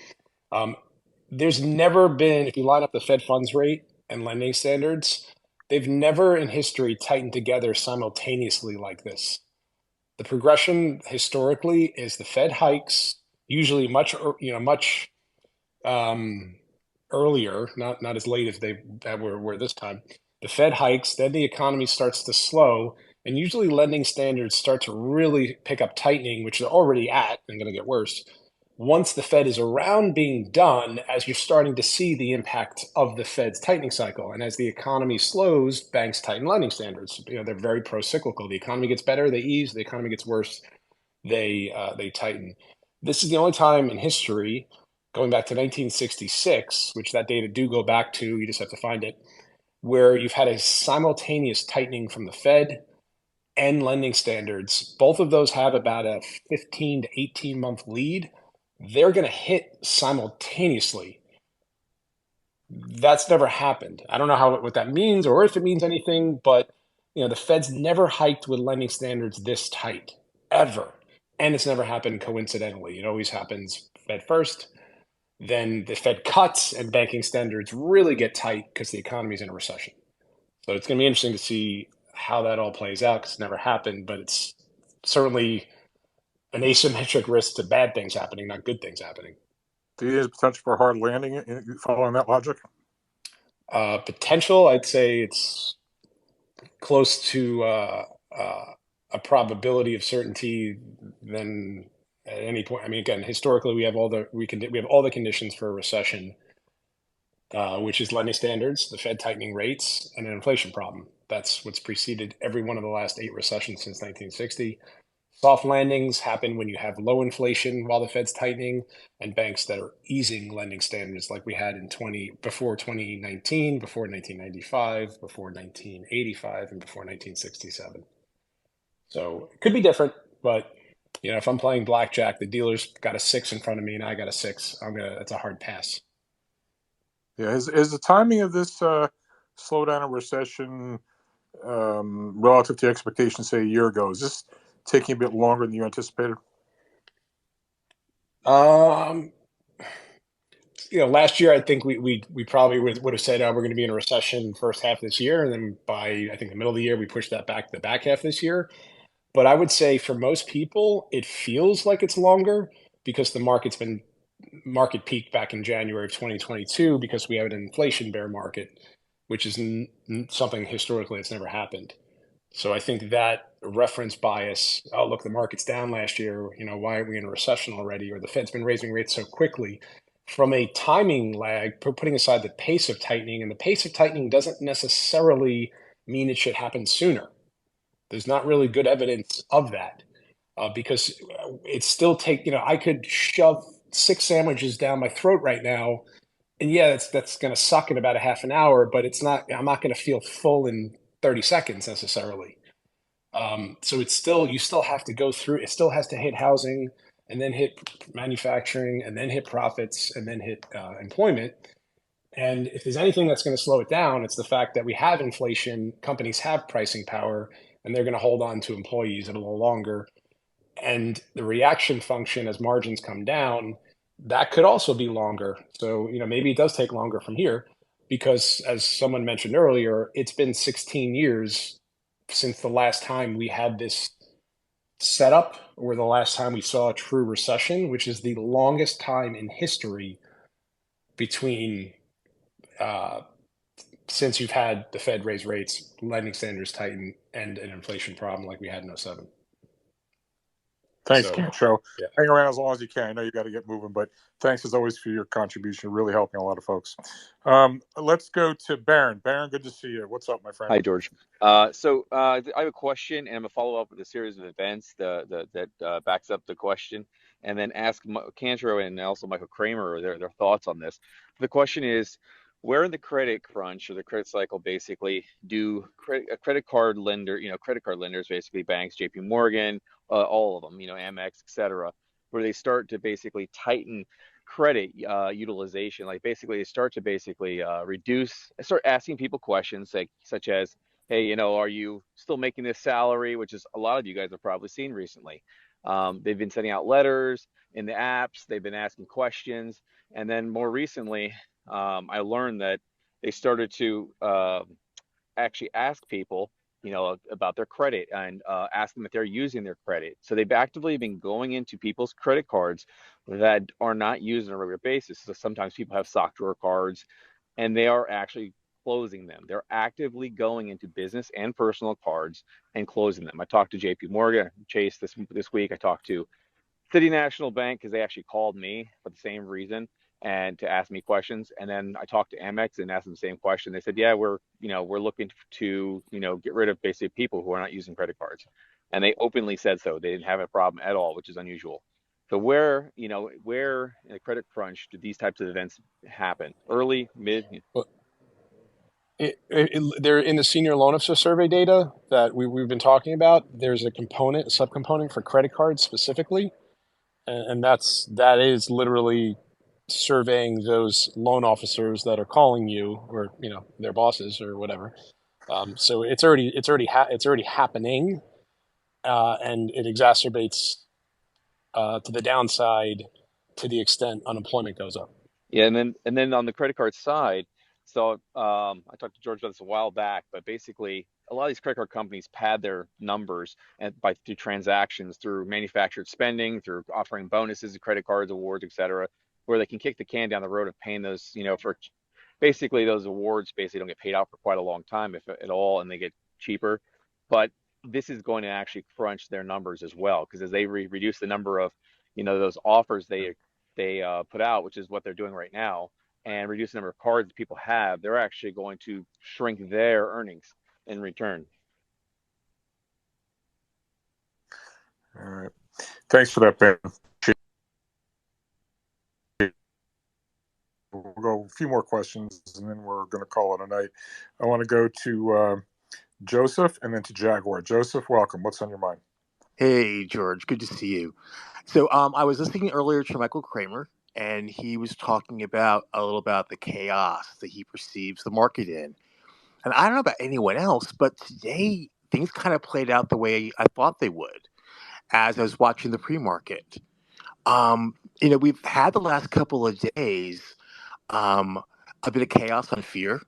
there's never been, if you line up the Fed funds rate and lending standards, they've never in history tightened together simultaneously like this. The progression historically is the Fed hikes, usually much earlier, not as late as they were this time. The Fed hikes, then the economy starts to slow, and usually lending standards start to really pick up tightening, which they're already at and going to get worse. Once the Fed is around being done, as you're starting to see the impact of the Fed's tightening cycle. And as the economy slows, banks tighten lending standards. They're very pro-cyclical. The economy gets better, they ease. The economy gets worse, they tighten. This is the only time in history, going back to 1966, which that data do go back to, you just have to find it, where you've had a simultaneous tightening from the Fed and lending standards. Both of those have about a 15 to 18 month lead. They're going to hit simultaneously. That's never happened. I don't know what that means or if it means anything, but the Fed's never hiked with lending standards this tight, ever. And it's never happened coincidentally. It always happens Fed first, then the Fed cuts and banking standards really get tight because the economy's in a recession. So it's going to be interesting to see how that all plays out because it's never happened, but it's certainly an asymmetric risk to bad things happening, not good things happening. Do you think there's potential for a hard landing following that logic? Potential, I'd say it's close to a probability of certainty than at any point. I mean, again, historically, we have all the conditions for a recession, which is lending standards, the Fed tightening rates, and an inflation problem. That's what's preceded every one of the last 8 recessions since 1960. Soft landings happen when you have low inflation while the Fed's tightening, and banks that are easing lending standards like we had before 2019, before 1995, before 1985, and before 1967. So it could be different, but if I'm playing blackjack, the dealer's got a 6 in front of me and I got a 6, that's a hard pass. Yeah, is the timing of this slowdown or recession relative to expectations, say, a year ago? Is this taking a bit longer than you anticipated? Last year I think we probably would have said, we're going to be in a recession first half this year, and then by I think the middle of the year we pushed that back to the back half this year. But I would say for most people it feels like it's longer because the market peaked back in January of 2022 because we have an inflation bear market, which is something historically that's never happened. So I think that reference bias, oh, look, the market's down last year, why are we in a recession already? Or the Fed's been raising rates so quickly. From a timing lag, putting aside the pace of tightening, and the pace of tightening doesn't necessarily mean it should happen sooner. There's not really good evidence of that because it still I could shove 6 sandwiches down my throat right now. And yeah, that's going to suck in about a half an hour, but I'm not going to feel full in 30 seconds necessarily. So you still have to go through, it still has to hit housing and then hit manufacturing and then hit profits and then hit employment. And if there's anything that's going to slow it down, it's the fact that we have inflation, companies have pricing power, and they're going to hold on to employees a little longer. And the reaction function as margins come down, that could also be longer. So, maybe it does take longer from here because as someone mentioned earlier, it's been 16 years since the last time we had this setup or the last time we saw a true recession, which is the longest time in history between since you've had the Fed raise rates, lending standards tighten, and an inflation problem like we had in 07. Thanks, Cantro. Yeah. Hang around as long as you can. I know you got to get moving, but thanks as always for your contribution. Really helping a lot of folks. Let's go to Baron. Baron, good to see you. What's up, my friend? Hi, George. So I have a question, and I'm gonna follow up with a series of events that backs up the question, and then ask Cantro and also Michael Kramer their thoughts on this. The question is, where in the credit crunch or the credit cycle basically do credit card lenders, basically banks, JP Morgan, all of them, Amex, etc., where they start to basically tighten credit utilization, like basically they start to basically start asking people questions such as, hey, are you still making this salary, which is a lot of you guys have probably seen recently. They've been sending out letters in the apps, they've been asking questions, and then more recently I learned that they started to actually ask people about their credit and ask them if they're using their credit. So they've actively been going into people's credit cards that are not used on a regular basis. So sometimes people have sock drawer cards and they are actually closing them. They're actively going into business and personal cards and closing them. I talked to JP Morgan, Chase this week. I talked to City National Bank because they actually called me for the same reason and to ask me questions. And then I talked to Amex and asked them the same question. They said, yeah, we're looking to get rid of basically people who are not using credit cards. and they openly said so. They didn't have a problem at all, which is unusual. So where in a credit crunch do these types of events happen? Early, mid? Well, they're in the senior loan officer survey data that we've been talking about. There's a subcomponent for credit cards specifically, and that is literally surveying those loan officers that are calling you, or their bosses or whatever. So it's already happening, and it exacerbates to the downside to the extent unemployment goes up. Yeah, and then on the credit card side, so I talked to George about this a while back, but basically a lot of these credit card companies pad their numbers through transactions, through manufactured spending, through offering bonuses, credit cards, awards, etc., where they can kick the can down the road of paying those, for basically those awards basically don't get paid out for quite a long time, if at all, and they get cheaper. But this is going to actually crunch their numbers as well, because as they reduce the number of, those offers they put out, which is what they're doing right now, and reduce the number of cards that people have, they're actually going to shrink their earnings in return. All right. Thanks for that, Ben. We'll go a few more questions, and then we're going to call it a night. I want to go to Joseph and then to Jaguar. Joseph, welcome. What's on your mind? Hey, George. Good to see you. So I was listening earlier to Michael Kramer, and he was talking a little about the chaos that he perceives the market in. And I don't know about anyone else, but today things kind of played out the way I thought they would as I was watching the pre-market. We've had the last couple of days a bit of chaos on fear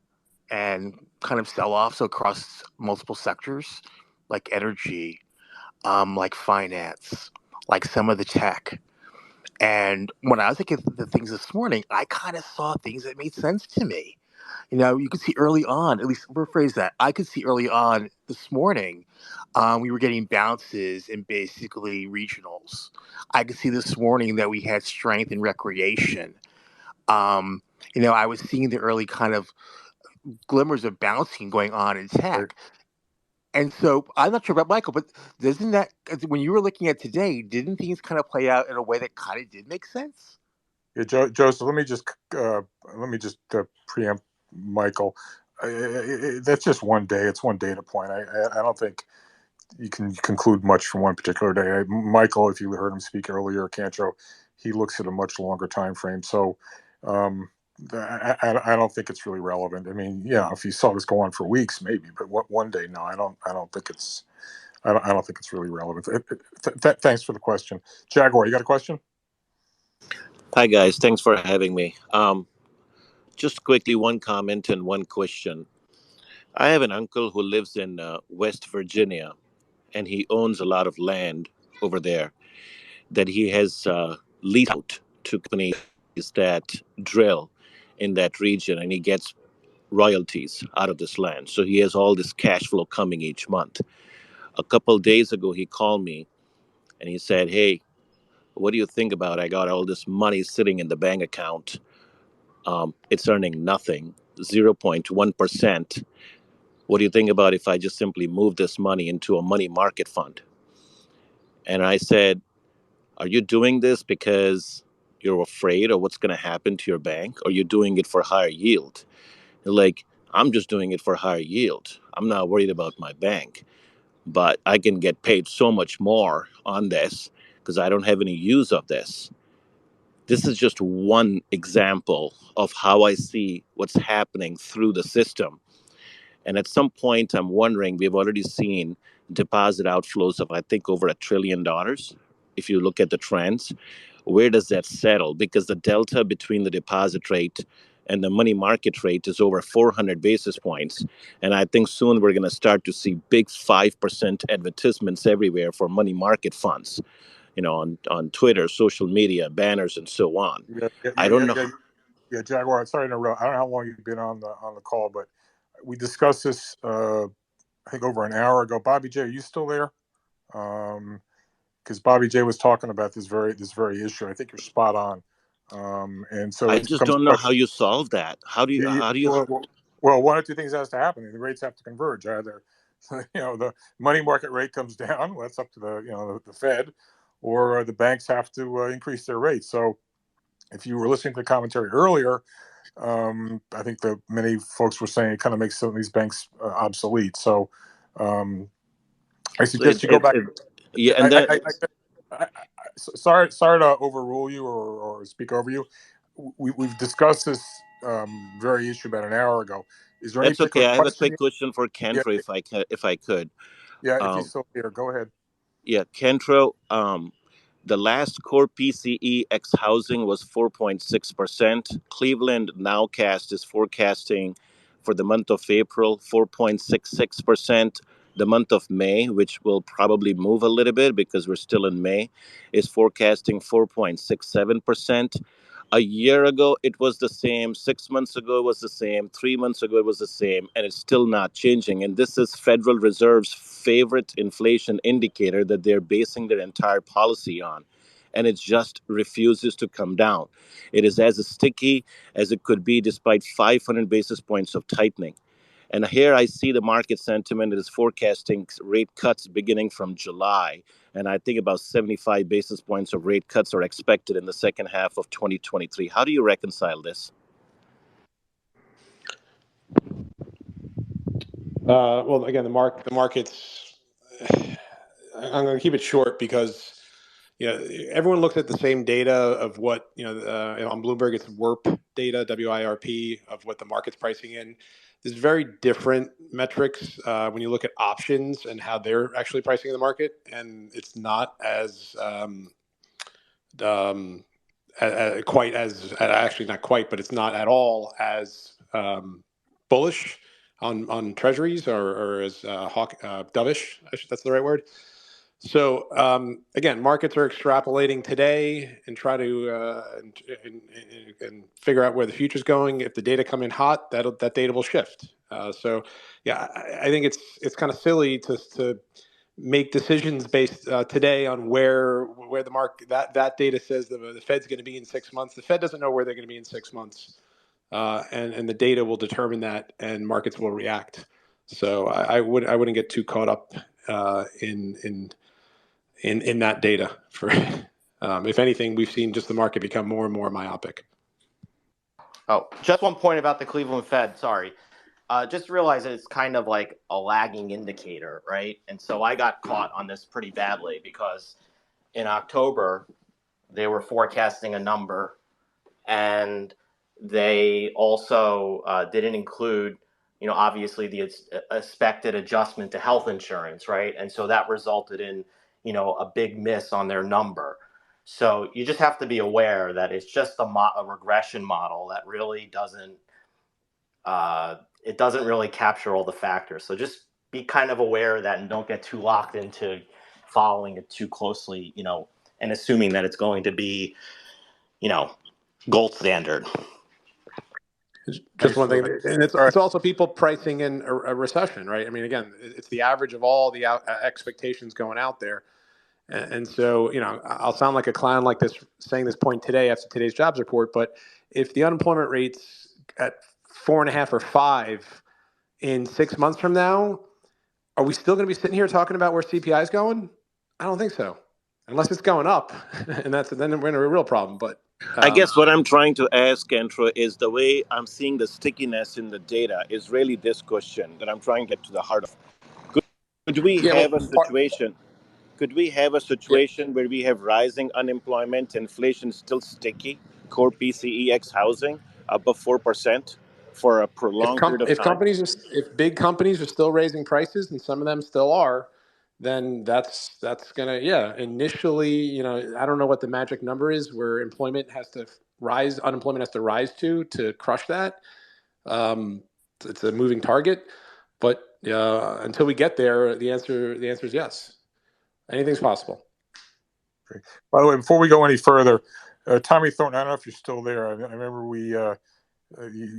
and kind of sell-offs across multiple sectors like energy, like finance, like some of the tech. And when I was looking at the things this morning, I kind of saw things that made sense to me. You could see early on, at least rephrase that, I could see early on this morning, we were getting bounces in basically regionals. I could see this morning that we had strength in recreation. I was seeing the early kind of glimmers of bouncing going on in tech. And so I'm not sure about Michael, but doesn't that, when you were looking at today, didn't things kind of play out in a way that kind of did make sense? Yeah, Joseph, let me just preempt Michael. That's just one day. It's one data point. I don't think you can conclude much from one particular day. Michael, if you heard him speak earlier, Cantro, he looks at a much longer time frame. So I don't think it's really relevant. I mean, yeah, if you saw this go on for weeks, maybe, but one day, no, I don't think it's. I don't think it's really relevant. Thanks for the question, Jaguar. You got a question? Hi, guys. Thanks for having me. Just quickly, one comment and one question. I have an uncle who lives in West Virginia, and he owns a lot of land over there that he has leased out to companies that drill in that region, and he gets royalties out of this land. So he has all this cash flow coming each month. A couple of days ago, he called me and he said, "Hey, what do you think about I got all this money sitting in the bank account? It's earning nothing, 0.1%. What do you think about if I just simply move this money into a money market fund?" And I said, "Are you doing this because you're afraid of what's going to happen to your bank, or you're doing it for higher yield?" Like, "I'm just doing it for higher yield. I'm not worried about my bank, but I can get paid so much more on this because I don't have any use of this." This is just one example of how I see what's happening through the system. And at some point, I'm wondering, we've already seen deposit outflows of, I think, over $1 trillion. If you look at the trends, where does that settle? Because the delta between the deposit rate and the money market rate is over 400 basis points. And I think soon we're going to start to see big 5% advertisements everywhere for money market funds, on Twitter, social media, banners, and so on. I don't know. Yeah, Jaguar. I'm sorry to interrupt. I don't know how long you've been on the call, but we discussed this. I think over an hour ago. Bobby J, are you still there? Because Bobby J was talking about this very issue. I think you're spot on. And so I it just becomes don't a know question. how you solve that. How do you? Well, one or two things has to happen. The rates have to converge. Either the money market rate comes down. Well, that's up to the Fed, or the banks have to increase their rates. So if you were listening to the commentary earlier, I think that many folks were saying it kind of makes some of these banks obsolete. So I So suggest you go back. yeah, and that Sorry to overrule you or speak over you. We've discussed this very issue about an hour ago. Is there any that's okay. particular I have a question? quick question for Yeah, Kendra, if I could. yeah. If he's Um, still here, go ahead. yeah, Kendra. The last core PCE ex housing was 4.6%. Cleveland Nowcast is forecasting for the month of April 4.66%. The month of May, which will probably move a little bit because we're still in May, is forecasting 4.67%. A year ago, it was the same. 6 months ago, it was the same. 3 months ago, it was the same. And it's still not changing. And this is Federal Reserve's favorite inflation indicator that they're basing their entire policy on. And it just refuses to come down. It is as sticky as it could be despite 500 basis points of tightening. And here I see the market sentiment that is forecasting rate cuts beginning from July. And I think about 75 basis points of rate cuts are expected in the second half of 2023. How do you reconcile this? Well, again, the markets. I'm going to keep it short because everyone looks at the same data of what on Bloomberg it's WIRP data, WIRP, of what the market's pricing in. There's very different metrics when you look at options and how they're actually pricing in the market, and it's not as quite as actually not quite, but it's not at all as bullish on treasuries or as dovish. That's the right word. So again, markets are extrapolating today and try to and figure out where the future's going. If the data come in hot, that data will shift. So yeah, I think it's kind of silly to make decisions based today on where the market that data says the Fed's going to be in 6 months. The Fed doesn't know where they're going to be in 6 months, and the data will determine that, and markets will react. So I wouldn't get too caught up in that data. For if anything, we've seen just the market become more and more myopic. Oh, just one point about the Cleveland Fed. Sorry. Just realize that it's kind of like a lagging indicator, right? And so I got caught on this pretty badly because in October, they were forecasting a number, and they also didn't include, obviously the expected adjustment to health insurance, right? And so that resulted in, a big miss on their number. So you just have to be aware that it's just a regression model that really doesn't it doesn't really capture all the factors. So just be kind of aware of that and don't get too locked into following it too closely, and assuming that it's going to be, gold standard. Just Thanks one for thing, that. and All right. it's also people pricing in a recession, right? I mean, again, it's the average of all the expectations going out there, and so I'll sound like a clown like this saying this point today after today's jobs report, but if the unemployment rate's at 4.5 or 5 in 6 months from now, are we still going to be sitting here talking about where CPI is going? I don't think so, unless it's going up, and then we're in a real problem. But I guess what I'm trying to ask, Andrew, is the way I'm seeing the stickiness in the data is really this question that I'm trying to get to the heart of. Could we yeah, well, have a situation? Could we have a yeah. situation where we have rising unemployment, inflation still sticky, core PCEX housing above 4% for a prolonged period of time? If big companies are still raising prices, and some of them still are, then that's gonna initially, I don't know what the magic number is where unemployment has to rise to crush that. It's a moving target, but until we get there, the answer is yes. Anything's possible. Great. By the way, before we go any further, Tommy Thornton, I don't know if you're still there. I remember you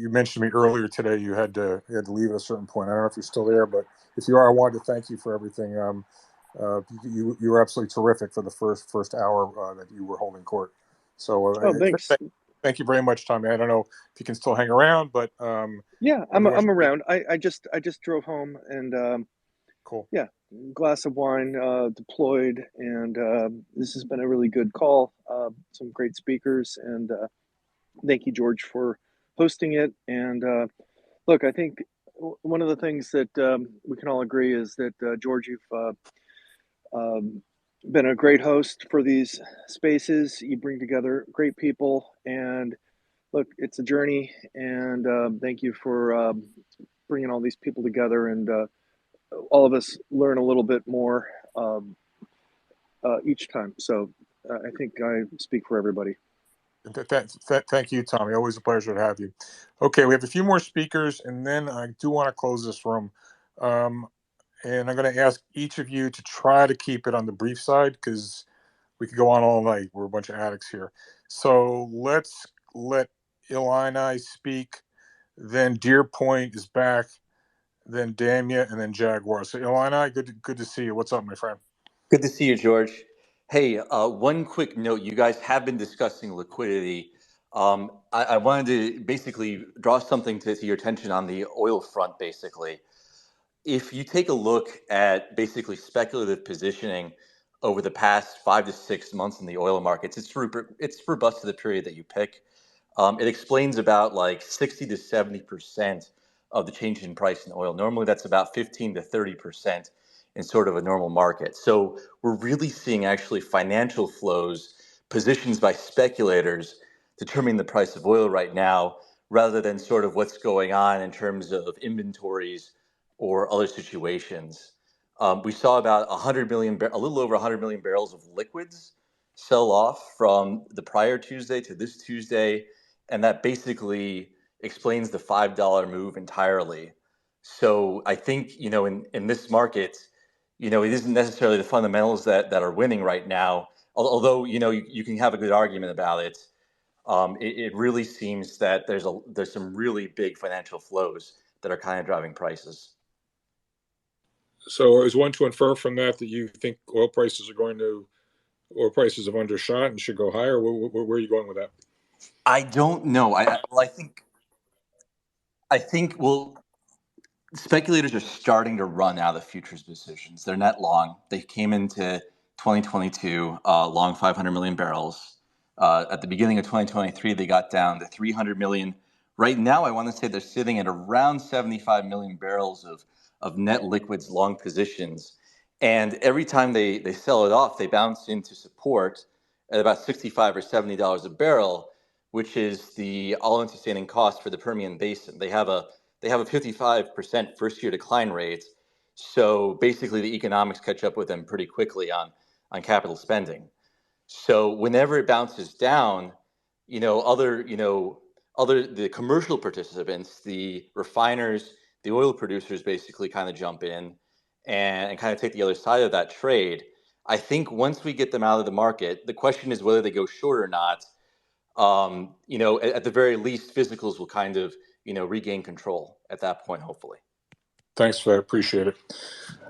mentioned to me earlier today you had to leave at a certain point. I don't know if you're still there, but if you are, I wanted to thank you for everything. You were absolutely terrific for the first hour that you were holding court. So Oh, thanks. thank you very much, Tommy. I don't know if you can still hang around, but Yeah, I'm otherwise, around. I just drove home, and Cool. Yeah, glass of wine deployed, and this has been a really good call. Some great speakers, and thank you, George, for hosting it. And look, I think one of the things that we can all agree is that George, you've been a great host for these spaces. You bring together great people, and look, it's a journey. And thank you for bringing all these people together, and all of us learn a little bit more um, each time. So I think I speak for everybody. Thank you, Tommy. Always a pleasure to have you. Okay, we have a few more speakers, and then I do want to close this room. And I'm going to ask each of you to try to keep it on the brief side because we could go on all night. We're a bunch of addicts here. So let's let Illini speak. Then Deer Point is back. Then Damia, and then Jaguar. So Illini, good to see you. What's up, my friend? Good to see you, George. Hey, one quick note. You guys have been discussing liquidity. I wanted to basically draw something to your attention on the oil front, basically. If you take a look at basically speculative positioning over the past 5 to 6 months in the oil markets, it's robust to the period that you pick. It explains about like 60 to 70% of the change in price in oil. Normally, that's about 15 to 30% in sort of a normal market. So we're really seeing actually financial flows, positions by speculators determining the price of oil right now, rather than sort of what's going on in terms of inventories or other situations. We saw about 100 million, a little over 100 million barrels of liquids sell off from the prior Tuesday to this Tuesday, and that basically explains the $5 move entirely. So I think, in this market, it isn't necessarily the fundamentals that are winning right now. Although, you can have a good argument about it. It really seems that there's some really big financial flows that are kind of driving prices. So is one to infer from that you think oil prices have undershot and should go higher? Where are you going with that? I don't know. I think well, speculators are starting to run out of futures positions. They're net long. They came into 2022 long 500 million barrels. At the beginning of 2023, they got down to 300 million. Right now, I want to say they're sitting at around 75 million barrels of net liquids long positions. And every time they sell it off, they bounce into support at about 65 or $70 a barrel, which is the all-in sustaining cost for the Permian Basin. They have a 55% first year decline rate. So basically the economics catch up with them pretty quickly on capital spending. So whenever it bounces down, the commercial participants, the refiners, the oil producers basically kind of jump in and kind of take the other side of that trade. I think once we get them out of the market, the question is whether they go short or not. At the very least, physicals will kind of, regain control at that point, hopefully. Thanks for that. Appreciate it.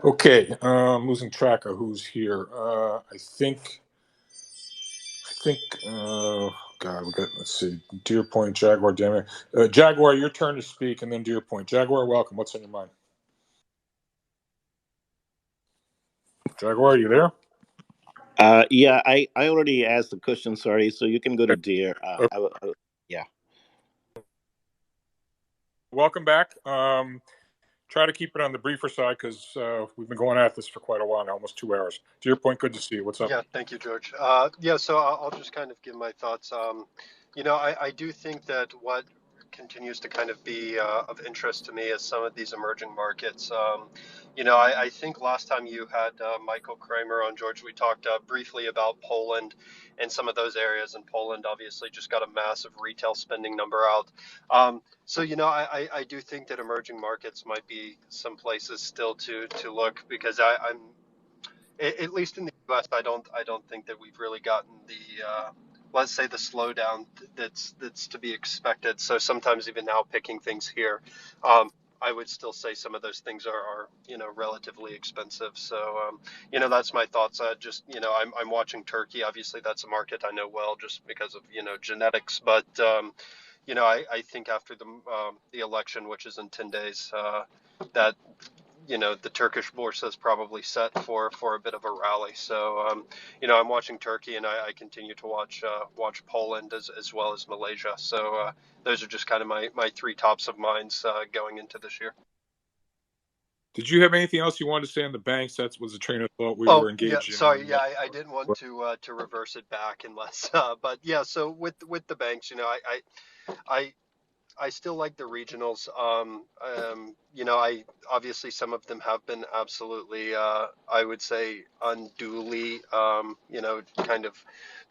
Okay, I'm losing track of who's here. I think. God, let's see. Deer Point, Jaguar, damn it. Jaguar, your turn to speak, and then Deer Point. Jaguar, welcome. What's on your mind? Jaguar, are you there? Yeah, I already asked the question. Sorry, so you can go to Deer. Okay. Yeah. Welcome back. Try to keep it on the briefer side because we've been going at this for quite a while now, almost 2 hours. Deer Point, good to see you. What's up? Yeah, thank you, George. Yeah, so I'll just kind of give my thoughts. I do think that what continues to kind of be of interest to me is some of these emerging markets. I think last time you had Michael Kramer on, George, we talked briefly about Poland and some of those areas. And Poland obviously just got a massive retail spending number out. I do think that emerging markets might be some places still to look because I'm at least in the U.S., I don't think that we've really gotten the let's say the slowdown that's to be expected. So sometimes even now picking things here, I would still say some of those things are relatively expensive. So that's my thoughts. Just I'm watching Turkey. Obviously that's a market I know well just because of genetics, but I think after the election, which is in 10 days, that the Turkish bourse is probably set for a bit of a rally. So I'm watching Turkey, and I continue to watch Poland as well as Malaysia. So those are just kind of my three tops of minds going into this year. Did you have anything else you wanted to say on the banks? That was a train of thought we Oh were yeah, engaged in. sorry. Yeah, I didn't want to reverse it back unless. But yeah, so with the banks, I I still like the regionals. I obviously some of them have been absolutely, I would say, unduly, kind of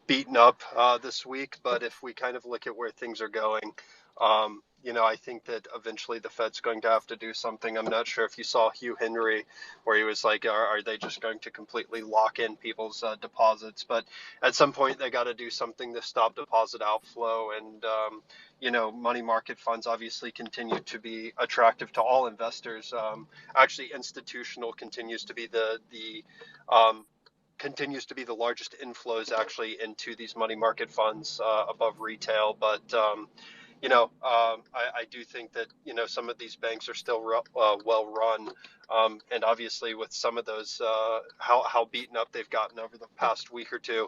beaten up this week. But if we kind of look at where things are going, I think that eventually the Fed's going to have to do something. I'm not sure if you saw Hugh Henry, where he was like, are they just going to completely lock in people's deposits? But at some point, they got to do something to stop deposit outflow. And, money market funds obviously continue to be attractive to all investors. Actually, institutional um, continues to be the largest inflows actually into these money market funds above retail. But I do think that some of these banks are still well run, and obviously with some of those how beaten up they've gotten over the past week or two,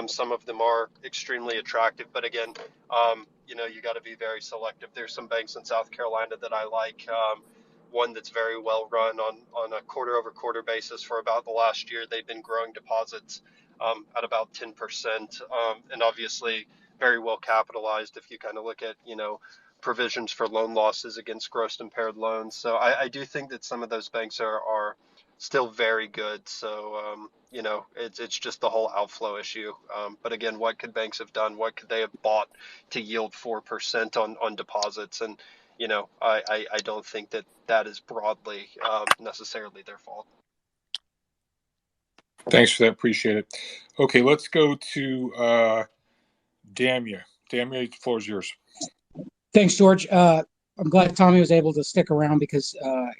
some of them are extremely attractive. But again, you got to be very selective. There's some banks in South Carolina that I like. One that's very well run on a quarter over quarter basis for about the last year. They've been growing deposits at about 10%, and obviously very well capitalized if you kind of look at provisions for loan losses against gross impaired loans. So I do think that some of those banks are still very good. So it's just the whole outflow issue. But again, what could banks have done? What could they have bought to yield 4% on deposits? And I don't think that is broadly necessarily their fault. Thanks for that. Appreciate it. Okay, let's go to Damia. Damia, the floor is yours. Thanks, George. I'm glad Tommy was able to stick around because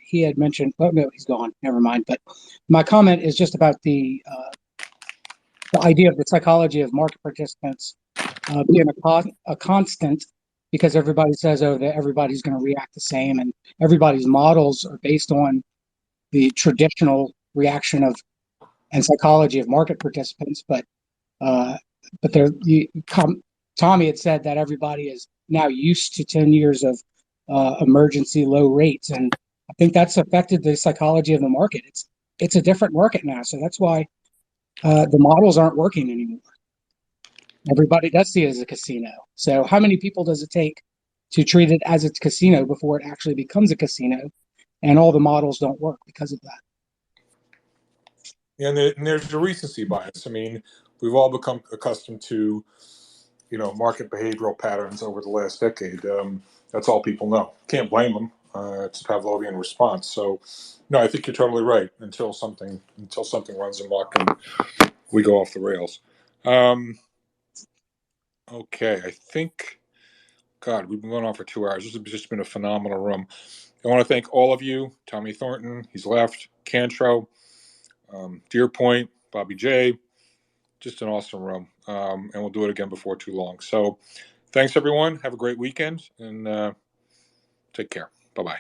he had mentioned, oh, no, he's gone. Never mind. But my comment is just about the idea of the psychology of market participants being a constant, because everybody says, oh, that everybody's going to react the same, and everybody's models are based on the traditional reaction of and psychology of market participants. But Tommy had said that everybody is now used to 10 years of emergency low rates, and I think that's affected the psychology of the market. It's a different market now, so that's why the models aren't working anymore. Everybody does see it as a casino. So how many people does it take to treat it as a casino before it actually becomes a casino? And all the models don't work because of that. And there's a recency bias. I mean, we've all become accustomed to, market behavioral patterns over the last decade. That's all people know. Can't blame them. It's a Pavlovian response. So, no, I think you're totally right. Until something runs amok and we go off the rails. Okay, I think. God, we've been going on for 2 hours. This has just been a phenomenal room. I want to thank all of you. Tommy Thornton, he's left. Cantrow, Deerpoint, Bobby J. Just an awesome room. And we'll do it again before too long. So thanks, everyone. Have a great weekend, and take care. Bye-bye.